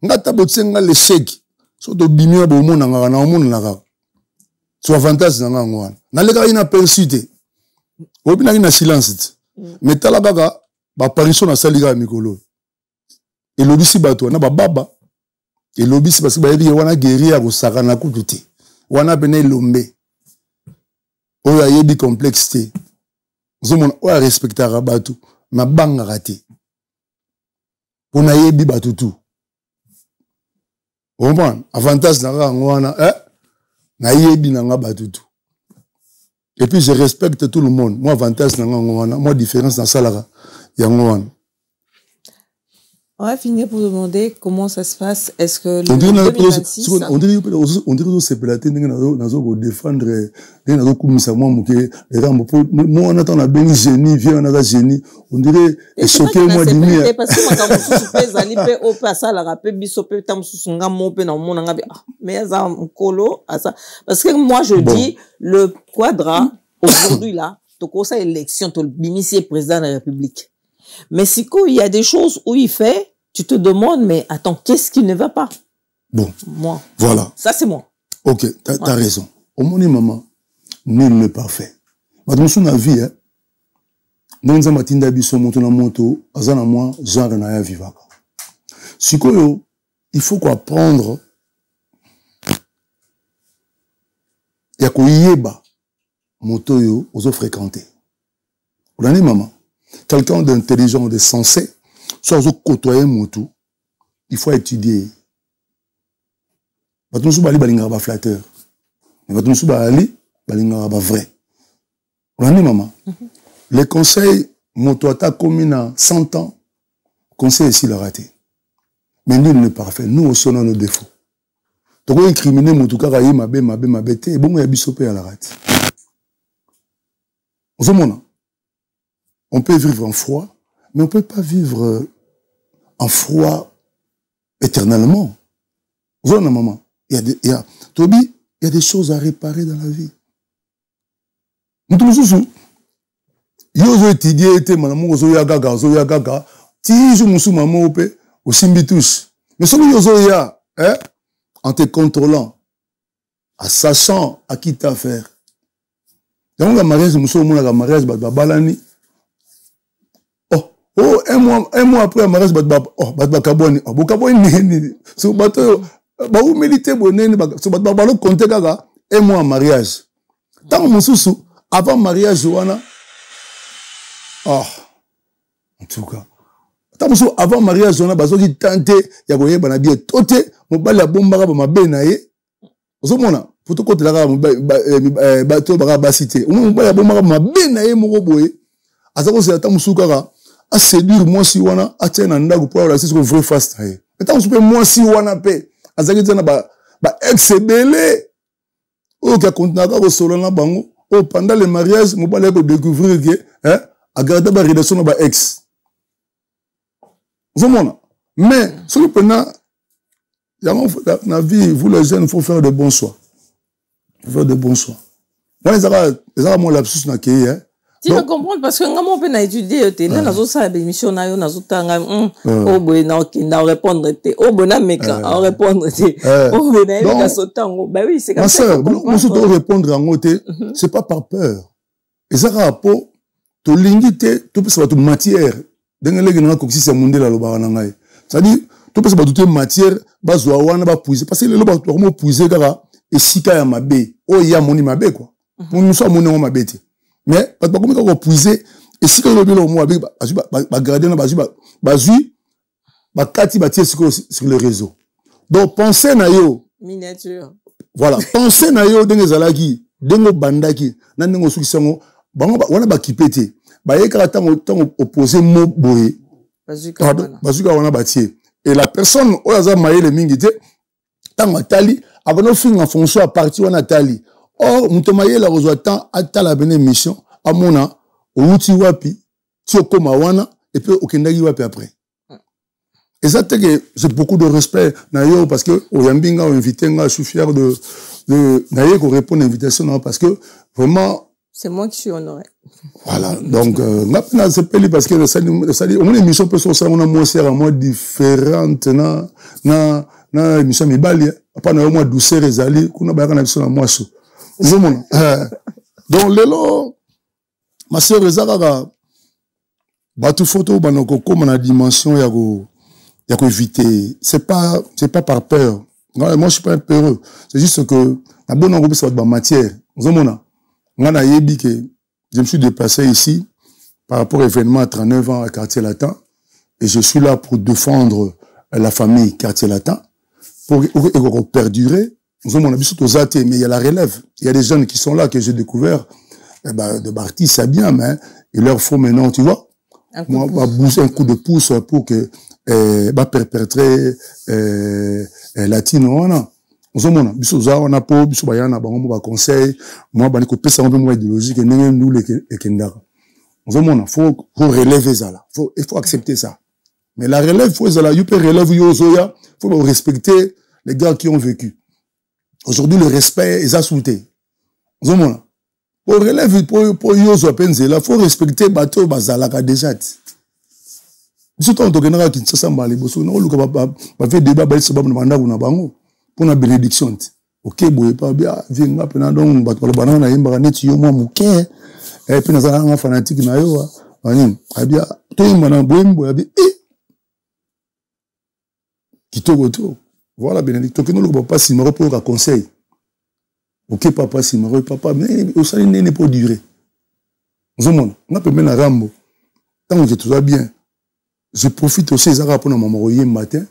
[SPEAKER 1] ngata botsenga l'échec so to bimia bo mona ngana mona ngaka so avantage ngana ngwana na leka ina pensité obi na silence mais tala kaka ba apparition na sali ka mikolo elobisi bato na baba elobisi parce que ba yebi wana guerrier ko saka na kututi wana bene lombe oya yebi complexité zomona oya respectera bato na banga raté pona yebi bato tout comprendre avantage na nga wana na yebi na nga bato tout. Et puis je respecte tout le monde. Moi, avantage, moi, différence dans ça, là, il y a un.
[SPEAKER 2] On va finir pour demander comment ça se passe. Est-ce que le
[SPEAKER 1] on dirait
[SPEAKER 2] 2026...
[SPEAKER 1] On dirait que c'est pélaté, on défendre, moi, on attend la béni génie, viens, on a la génie. On dirait, et choqué, moi, d'imir.
[SPEAKER 2] Parce que moi, quand je suis allé au passage, la rappel, bisope, tam susunga, mon pe, na mon angabi, mais ça, un colo, à ça. Parce que moi, je dis, le quadra, aujourd'hui, là, tu conseilles l'élection, tu le président de la République. Mais si il y a des choses où il fait, tu te demandes, mais attends, qu'est-ce qui ne va pas?
[SPEAKER 1] Bon.
[SPEAKER 2] Moi.
[SPEAKER 1] Voilà.
[SPEAKER 2] Ça, c'est moi.
[SPEAKER 1] Ok, t'as raison. Au moins, maman, nul n'est parfait. Mais dans son avis, hein, dans un matin d'habitude, monter la moto, azana moi, genre na ya vivaka. Si quoi, il faut apprendre, ya ko yeba, moto yo, ozo fréquenter. Vous l'avez, maman? Quelqu'un d'intelligent, de sensé, soit vous côtoyer moto, il faut étudier. Baton sou bali balingara flatteur. Mais baton sou bali balingara vrai. Vous l'avez, maman? Les conseils, moto ata commune à 100 ans, conseil ici l'a raté. Mais nul n'est parfait. Nous aussi on a nos défauts. Donc on incriminer moto kaka yi mabe te, bon ya bisopé à la rate. On peut vivre en froid, mais on ne peut pas vivre en froid éternellement. Vous voyez, maman, Toby, il y a des choses à réparer dans la vie. Nous tous, yo étudié, yagaga, tiju musu maman ope, au simbitus. Mais ce que en te contrôlant, en sachant à qui t'as affaire. Donc, la mariage, la mariage, balani. Oh, un mois après, le mariage, Bakaboni. Bakaboni, so bateau, où militer, so bateau, compter gaga, un mois en mariage. Tant que avant mariage, Joana, en tout cas, tant que avant mariage, Joana, bazo qui tenté, yagoye, banabie, toté, mon bal la bombe, ma benaye, Zomona, pour tout côté, la bateau, basité, mon bal la bombe, ma benaye, mon roboye, à ça, c'est la tamusukara. À séduire moi si wana a tiens nanda pour avoir la c'est vrai fast et tant on peut moi si wana pe à ça que tu ba ex belé o ka continue ka solo na bango o pendant le mariage mo balé ko découvrir que à garder ba relation ba ex zomona mais ce que pendant la vie vous les jeunes faut faire de bons choix, faire de bons choix. Moi les ara moi lapsus na ki
[SPEAKER 2] tu vas comprendre parce que quand on peut étudier, tu es dans ça émission na yo na zotanga oh boy na répondre te oh bon meka à répondre te oh bon na sotango bah oui c'est comme ça.
[SPEAKER 1] Ma sœur, on répondre en côté, c'est pas par peur. Et ça rapport to lingité tout peut se matière dans les gens comme si c'est monde la loba na ngai. C'est-à-dire tout peut se battre matière bazwa wana ba puiser parce que le loba to mo puiser kaka et sika ya mabe oh ya moni mabe quoi. Pour nous ça moni on mabe te. Mais pas comme quand on puiser et si quand on le moi garder na bazui ba kati ba tirer sur le réseau. Donc pensez na yo
[SPEAKER 2] miniature.
[SPEAKER 1] Voilà, pensez na yo dengo zalaki, dengo bandaki, na dengo sukisango, bango wana ba kipete. Ba yeka tango opposé mo boye. Bazuka wana batie. Et la personne oyaza maye le mingi te tango tali avant fin en fonction à partir wana tali. Or, mutomaye la rejoitant à la bonne mission, à mona, au outil wapi, tiokoma wana, et puis au kendagi wapi après. Et ça, c'est beaucoup de respect, nayo, parce que, au Yambinga, au invité, je suis fier de nayo, qu'on répond à l'invitation, parce que, vraiment.
[SPEAKER 2] C'est moi qui suis honoré.
[SPEAKER 1] Voilà. Donc, maintenant, c'est pas parce que ça dit, on a une émission peut sur ça, on a moins serre, moins différente, na émission mibali, après, on a moins douceur et zali, qu'on a bien une émission à moi, donc, Lélo, ma sœur ezaka batu photo banoko comme na dimension ya ko éviter, c'est pas par peur. Moi je suis pas peureux, c'est juste que na bon groupe ça va matière. Zomona ngana yebi que je me suis déplacé ici par rapport à l'événement à 39 ans à Quartier Latin et je suis là pour défendre la famille Quartier Latin pour perdurer. Zomona biso tozate, mais il y a la relève, il y a des jeunes qui sont là que j'ai découvert. De Barty, c'est bien, mais il leur faut maintenant, tu vois, un coup de pouce pour que perpétrer latino wana. Ozomona biso za wana po biso bayana bango ba conseil, moi bani ko pesa un peu moins idéologique et nenge nous les kendaka. Ozomona faut relever ça là. Il faut accepter ça. Mais la relève faut ça là, you peut relever yo zoya, faut respecter les gars qui ont vécu. Aujourd'hui le respect est assouté. Ozomona pour relève pour yozo penzela faut respecter bateau bazalaka déjà. Surtout en tokenaka Kinshasa mbali boso na luka ba fait débat ba se ba na na bango pour la bénédiction. OK boye pas bien vinga pena donc bato ba banana yemba neti yo mwa muke et puis nazala nga fanatique na yo ani abia to yemba na boyembo abi kitoko to voilà bénédiction que nous le pas si me pour un conseil. OK papa si me papa mais au sali n'est pas durer. Zomon on peut mettre na rambo tant que tout va bien. Je profite aussi ça pour maman royer matin.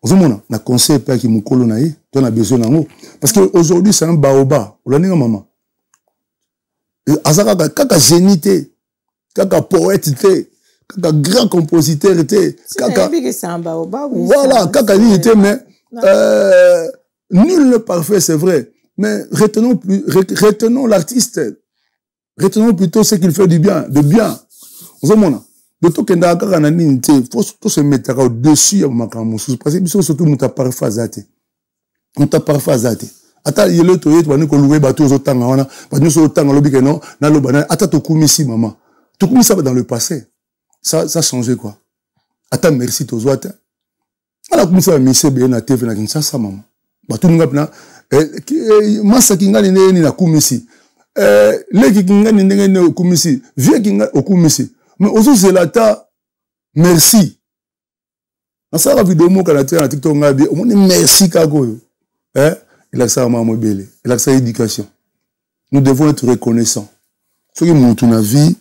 [SPEAKER 1] Zomona na conseil pas qui mukolo na ye, tu as besoin nango parce que aujourd'hui c'est un baoba. Olaninga maman. Azaka kaka génité, kaka poète kaka grand compositeur kaka
[SPEAKER 2] c'est un baoba.
[SPEAKER 1] Voilà, kaka ni était mais nul n'est parfait, c'est vrai. Mais retenons l'artiste. Retenons plutôt ce qu'il fait de bien. Zomona. De tout que n'a pas faut se mettre au-dessus à Makamousou. Parce que surtout, on t'a parphasé. On t'a parphasé. Attends, il y a le toit, tu vas nous louer bateau aux autant, on a, nous autant, on que non, n'a le banane. Attends, tu coumes ici, maman. Tu coumes ça dans le passé. Ça a changé quoi? Attends, merci, tu as alors, comme ça, monsieur, bien, na TV, na Kinshasa, maman. Bateau, nous avons, massa qui n'a ni na coume ici. Les qui n'a ni au coume ici. Vieux qui n'a au coume ici. Mais aussi c'est la ta merci. Dans sa vidéo mo kana tia na TikTok ngabi, on dit merci kagoyo. Il a ça maman belé, il a ça éducation. Nous devons être reconnaissants. Ce qui monte na vie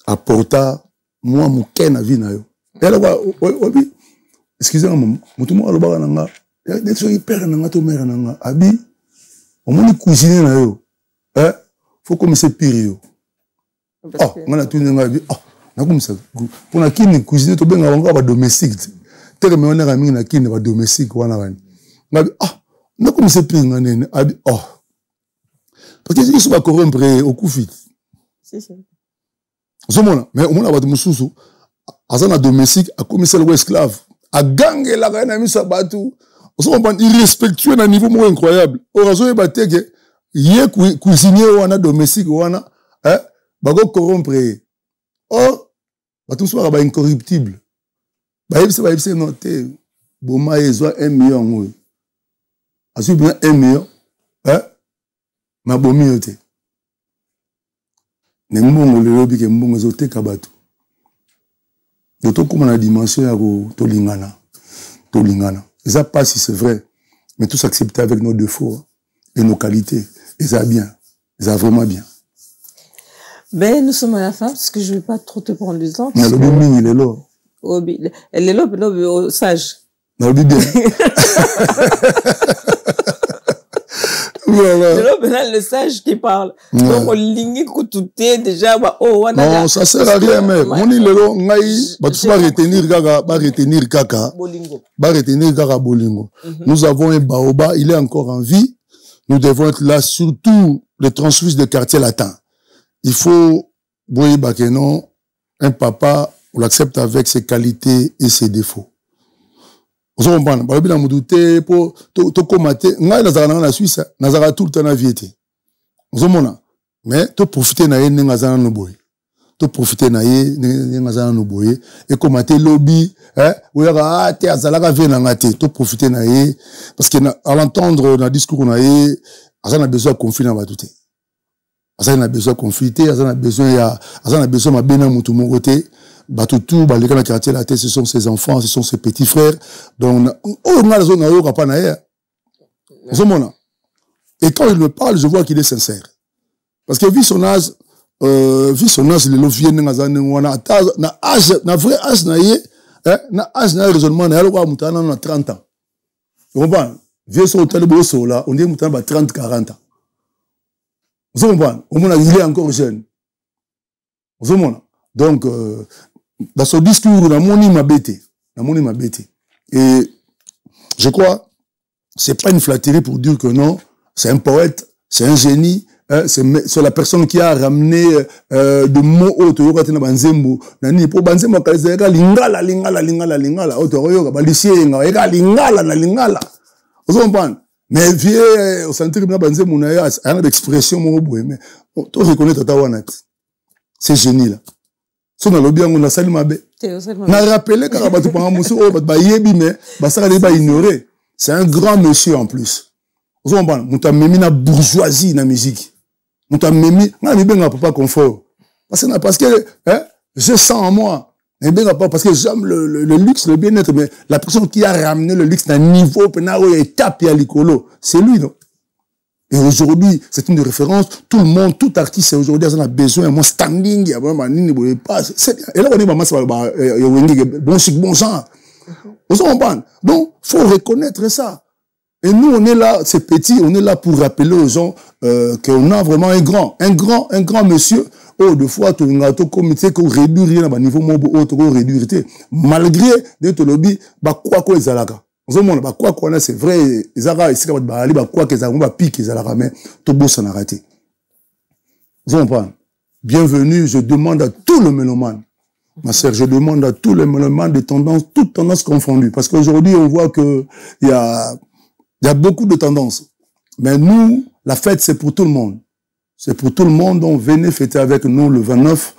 [SPEAKER 1] apporta moi mon ken na vie na yo. Et là obi excusez-moi maman, mutu mo aloba na nga, des choses hyper na nga to mère na nga. Abi on moni cuisiner na yo. Faut commencer pire yo. Oh, on a tout ngabi. Oh comme ça pour na kini cuisiner to benga bango ba domestique tere me onera mingi na kini ba domestique wana bani ngabi na comme ça pinga nene abi parce que ils sont pas corrompre au kufi
[SPEAKER 2] si
[SPEAKER 1] zomona mais on a ba mususu azana domestique a commissaire le esclave a gangue la kana misa batu on va irrespectueux na niveau moins incroyable orazo e bateke ye cuisinier wana domestique wana ba go corrompre tout soit incorruptible. C'est noté. Boma ezwa 1 million. Asu bien 1 million. Ma bomi yote. Ne mbongo le lobi ke mbongo zote kabatu. Yoto comme la dimension ya ko tolingana. Et ça passe si c'est vrai. Mais tous accepter avec nos défauts et nos qualités. Et ça bien. Et ça vraiment bien.
[SPEAKER 2] Ben, nous sommes à la fin, parce que je ne vais pas trop te prendre du temps.
[SPEAKER 1] Mais le biming, il est là.
[SPEAKER 2] Elle est là, mais sage.
[SPEAKER 1] Non, le bien.
[SPEAKER 2] Voilà. Le sage qui parle. Donc, on ligne tout déjà,
[SPEAKER 1] non, ça sert à rien, mais on est là, va retenir kaka bolingo. Nous avons un baoba, il est encore en vie. Nous devons être là, surtout les transfuges de Quartier Latin. Il faut, boye bakeno, un papa, on l'accepte avec ses qualités et ses défauts. Vous comprenez? Balobi na mudute po to komate, ngai nazaka na Suisse, nazaka tout le temps na viete. Vous comprenez? Mais to profiter na ye ngazana no boye. To profiter na ye ngazana no boye et komate lobby, oyaka te azalaka vena ngate, to profiter na ye parce que à l'entendre na discours na ye, azana besoin de conflit na batute. Aza na besoin confliter, aza na besoin ma bena mutu mon côté. Batutu, les gars quartier la tête, ce sont ses enfants, ce sont ses petits frères. Donc, on a la zone à pas naïe. Et quand il me parle, je vois qu'il est sincère. Parce que vu son âge, le lofier na âge, na vrai âge naïe, na âge naïe raisonnement naïe, on a 30 ans. Vous comprenez? Vieux son hôtel bosso là, on dit moutan 30, 40 ans. Vous comprenez? Il est encore jeune. Vous comprenez? Donc, dans son discours, on a moni ma bête. Et je crois, c'est pas une flatterie pour dire que non, c'est un poète, c'est un génie, c'est la personne qui a ramené de mots autres. Yoka banzembo, nani pour banzembo kalizeka lingala, autre yoka balisienga, eka lingala. Vous comprenez? Mais vieux, au centre de banzembo na ya, a une expression mon boue, mais tu reconnais tata wanat. C'est génie là. Si on a l'objet, on a sali mabe. On a rappelé quand on a tout moussou, on a yebi mais ça va ignorer. C'est un grand monsieur en plus. Vous comprenez? On a mis la bourgeoisie dans la musique. On a mis, on a mis ben papa confort. Parce que je sens en moi. Et ben parce que j'aime le luxe, le bien-être, mais la personne qui a ramené le luxe d'un niveau penaro et tapé à l'icolo, c'est lui non. Et aujourd'hui, c'est une référence. Tout le monde, tout artiste, aujourd'hui, a besoin. Moi, standing, il y a vraiment une passe. Et là, on est bon chic, bon genre. Vous comprenez? Donc, faut reconnaître ça. Et nous, on est là, c'est petit, on est là pour rappeler aux gens qu'on a vraiment un grand monsieur. Oh, deux fois, tout le monde, comité, qu'on réduit rien à niveau mobile, qu'on réduit. Malgré des lobbies, quoi qu'on les a vous avez quoi qu'on a, c'est vrai, ils ont ici quoi qu'ils ont piqué, ils ont mais tout beau s'en a raté. Vous comprenez? Bienvenue, je demande à tout le mélomane, ma sœur, je demande à tous les mélomanes de tendances, toutes tendances confondues, parce qu'aujourd'hui on voit que il y a beaucoup de tendances. Mais nous, la fête c'est pour tout le monde, c'est pour tout le monde. Donc venez fêter avec nous le 29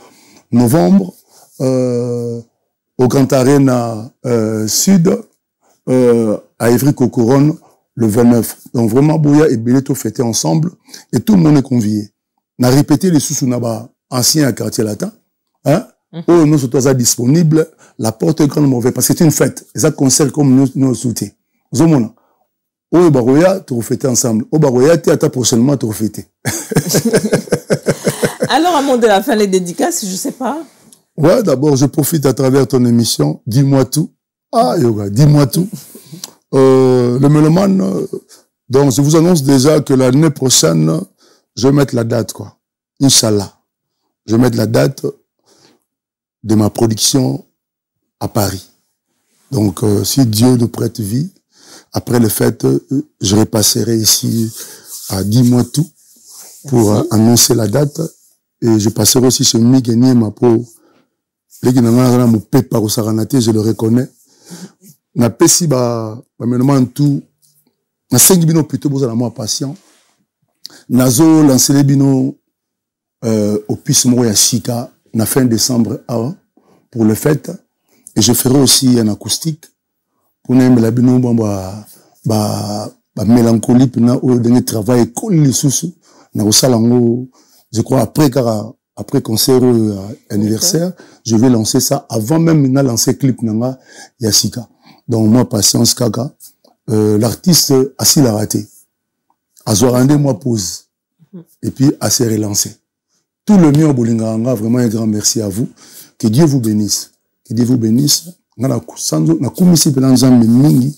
[SPEAKER 1] novembre au Grand Arena Sud. À Ivry-Cocoronne, le 29. Donc vraiment, Bouya et Béléto fêtaient ensemble, et tout le monde est convié. On a répété les sous-sounaba anciens à quartier latin, où nous sommes disponibles, la porte est grande mauvaise, parce que c'est une fête, et ça concerne comme nous soutiens. Zomona. Au Baroya, tu refêtais ensemble. Au Baroya, tu as prochainement, tu refêtais.
[SPEAKER 2] Alors, à mon de la fin, les dédicaces, je sais pas.
[SPEAKER 1] Ouais, d'abord, je profite à travers ton émission, dis-moi tout. Ah, Yoga, dis-moi tout. Le mélomane, donc je vous annonce déjà que l'année prochaine, je vais mettre la date, quoi. Inch'Allah. Je vais mettre la date de ma production à Paris. Donc, si Dieu nous prête vie, après les fêtes, je repasserai ici à Dis-moi tout pour annoncer la date. Et je passerai aussi chez Miguel Mapo. Les gens qui je le reconnais. Na pesi ba maintenant tout na 5 bino plutôt vous moi patient nazo lancer les bino au Pismo ya Chika na fin décembre pour le fête, et je ferai aussi un acoustique pour n'aimer la bino ba mélancolie pina au dernier travail cool sous na osalango je crois après concert anniversaire, je vais lancer ça avant même de lancer clip nanga Yasika. Donc moi patience kaka, l'artiste assis l'a raté. Azorande moi pause et puis à se relancer. Tout le mieux au Bolinganga, vraiment un grand merci à vous. Que Dieu vous bénisse. Que Dieu vous bénisse. Na kumisi penanza mingi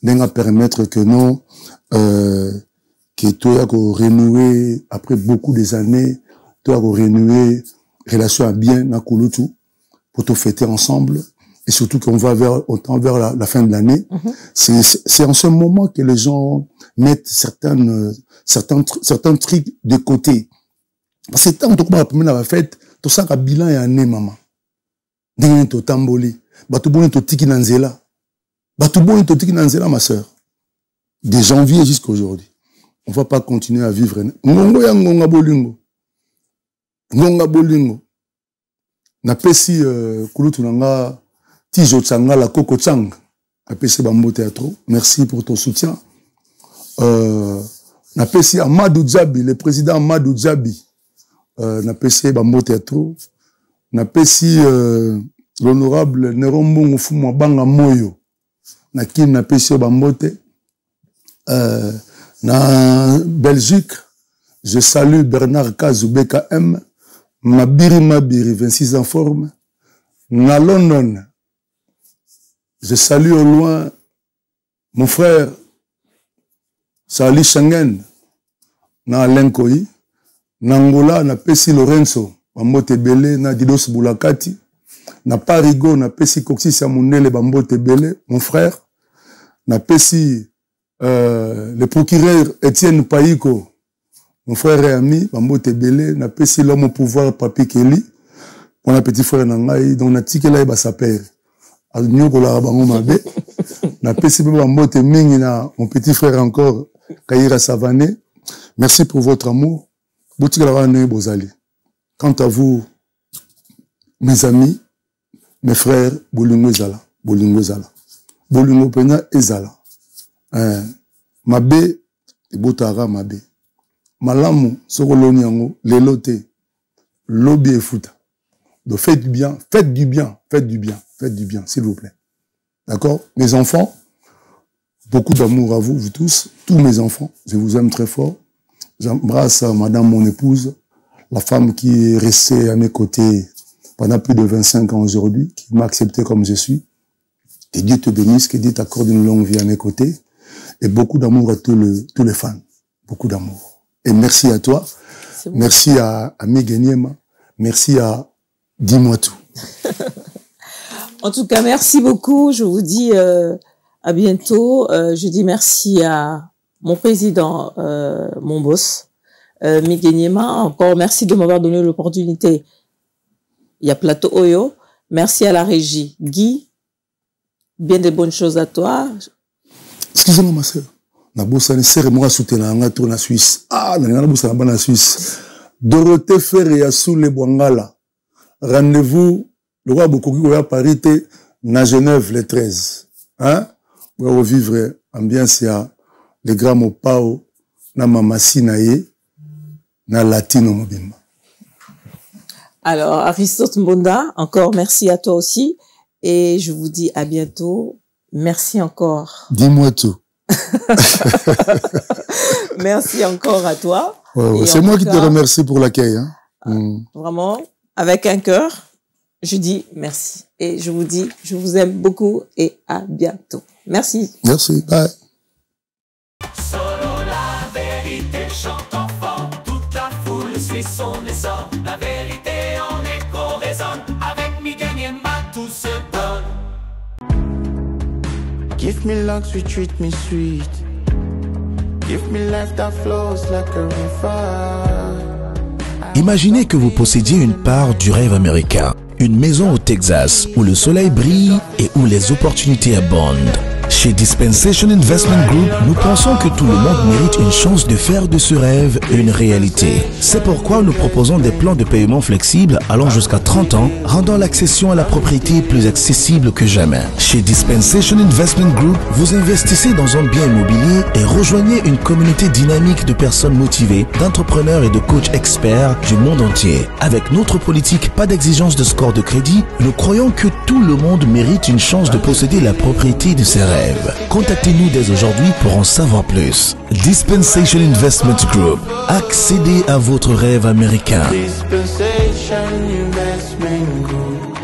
[SPEAKER 1] n'enga permettre que non que toi ko renouer après beaucoup des années, toi ko renouer relation à bien na kulutu pour te fêter ensemble. Et surtout qu'on va vers la fin de l'année. C'est en ce moment que les gens mettent certains trucs de côté. Parce que tant que la première fête, tout ça a bilan et année, maman. D'un to tamboli. Batubon to tiki nanzela. Batubon to tiki nanzela, ma sœur. De janvier jusqu'à aujourd'hui. On va pas continuer à vivre. Ngongo ya ngonga bolingo. Ngonga bolingo. Na pesi kulutu nanga Tijo Tsanga, la Coco Tsang, APC Bambo Théâtre, merci pour ton soutien. APC Amadou Djabi, le président Amadou Djabi, napesi bambote ya trop. Napesi l'honorable Nerombongo Fumu Banga Moyo. Nakin napesi bambote. Na Belgique, je salue Bernard Kazoubeka M. Mabiri, 26 en forme. Na London, je salue au loin mon frère Sali Schengen. Na Alain Koyi. Na Angola, na pesi Lorenzo. Bambote Belé, na Didos Boulakati. Na Parigo, na pesi Coxis Amundele, Bambote Belé, mon frère. Na pesi le procureur Étienne Païko, mon frère et ami, Bambote Belé, na pesi l'homme au pouvoir Papi Kelly, mon petit frère Nangaï, dont na tike là ba sa père. Nyoko la bango mabe. Na pesi Bambote Mingi na mon petit frère encore, Kaira Savané. Merci pour votre amour. Boutique la rane Bozali. Quant à vous, mes amis, mes frères, Bolingo Zala, Bolingo Zala, Bolingo Pena Ezala. Mabe, Botara Mabe. Malamu, Sokoloni Yango, Lelote, Lobby et Fouta. Donc faites du bien, faites du bien, faites du bien, faites du bien, s'il vous plaît. D'accord? Mes enfants, beaucoup d'amour à vous, vous tous mes enfants, je vous aime très fort. J'embrasse madame, mon épouse, la femme qui est restée à mes côtés pendant plus de 25 ans aujourd'hui, qui m'a accepté comme je suis. Que Dieu te bénisse, que Dieu t'accorde une longue vie à mes côtés. Et beaucoup d'amour à tous les fans. Beaucoup d'amour. Et merci à toi. Merci à Migeniema. Merci à Dis-moi tout.
[SPEAKER 2] En tout cas, merci beaucoup. Je vous dis à bientôt. Je dis merci à mon président, mon boss, Migeniema. Encore merci de m'avoir donné l'opportunité. Il y a Plateau Oyo. Merci à la régie. Guy, bien de bonnes choses à toi.
[SPEAKER 1] Excusez-moi, ma soeur. Na bossa ne sert moi soutenir nga tour na Suisse. Ah, na bossa na Suisse. Dorothée Ferre ya Soule Bwangala. Rendez-vous le roi Bokoki à Paris na Genève le 13. Hein? Pour revivre ambiance ya les grands Mopao na Mamasi naye na Latino Mobimba.
[SPEAKER 2] Alors, Aristote Mbonda, encore merci à toi aussi. Et je vous dis à bientôt. Merci encore.
[SPEAKER 1] Dis-moi tout.
[SPEAKER 2] Merci encore à toi.
[SPEAKER 1] Ouais. C'est moi qui te remercie pour l'accueil. Hein.
[SPEAKER 2] Vraiment, avec un cœur, je dis merci. Et je vous dis, je vous aime beaucoup et à bientôt. Merci.
[SPEAKER 1] Merci. Bye.
[SPEAKER 3] Solo la vérité chante enfant, toute la foule suit son essor. La vérité en écho résonne, avec Miguel Niemba tout se donne.
[SPEAKER 4] Give me luck, sweet, treat me sweet. Give me life that flows like a river.
[SPEAKER 5] Imaginez que vous possédiez une part du rêve américain. Une maison au Texas où le soleil brille et où les opportunités abondent. Chez Dispensation Investment Group, nous pensons que tout le monde mérite une chance de faire de ce rêve une réalité. C'est pourquoi nous proposons des plans de paiement flexibles allant jusqu'à 30 ans, rendant l'accession à la propriété plus accessible que jamais. Chez Dispensation Investment Group, vous investissez dans un bien immobilier et rejoignez une communauté dynamique de personnes motivées, d'entrepreneurs et de coachs experts du monde entier. Avec notre politique pas d'exigence de score de crédit, nous croyons que tout le monde mérite une chance de posséder la propriété de ses rêves. Contactez-nous dès aujourd'hui pour en savoir plus. Dispensation Investment Group. Accédez à votre rêve américain.
[SPEAKER 4] Dispensation Investment Group.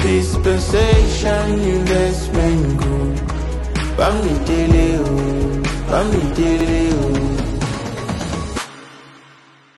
[SPEAKER 4] Dispensation Investment Group.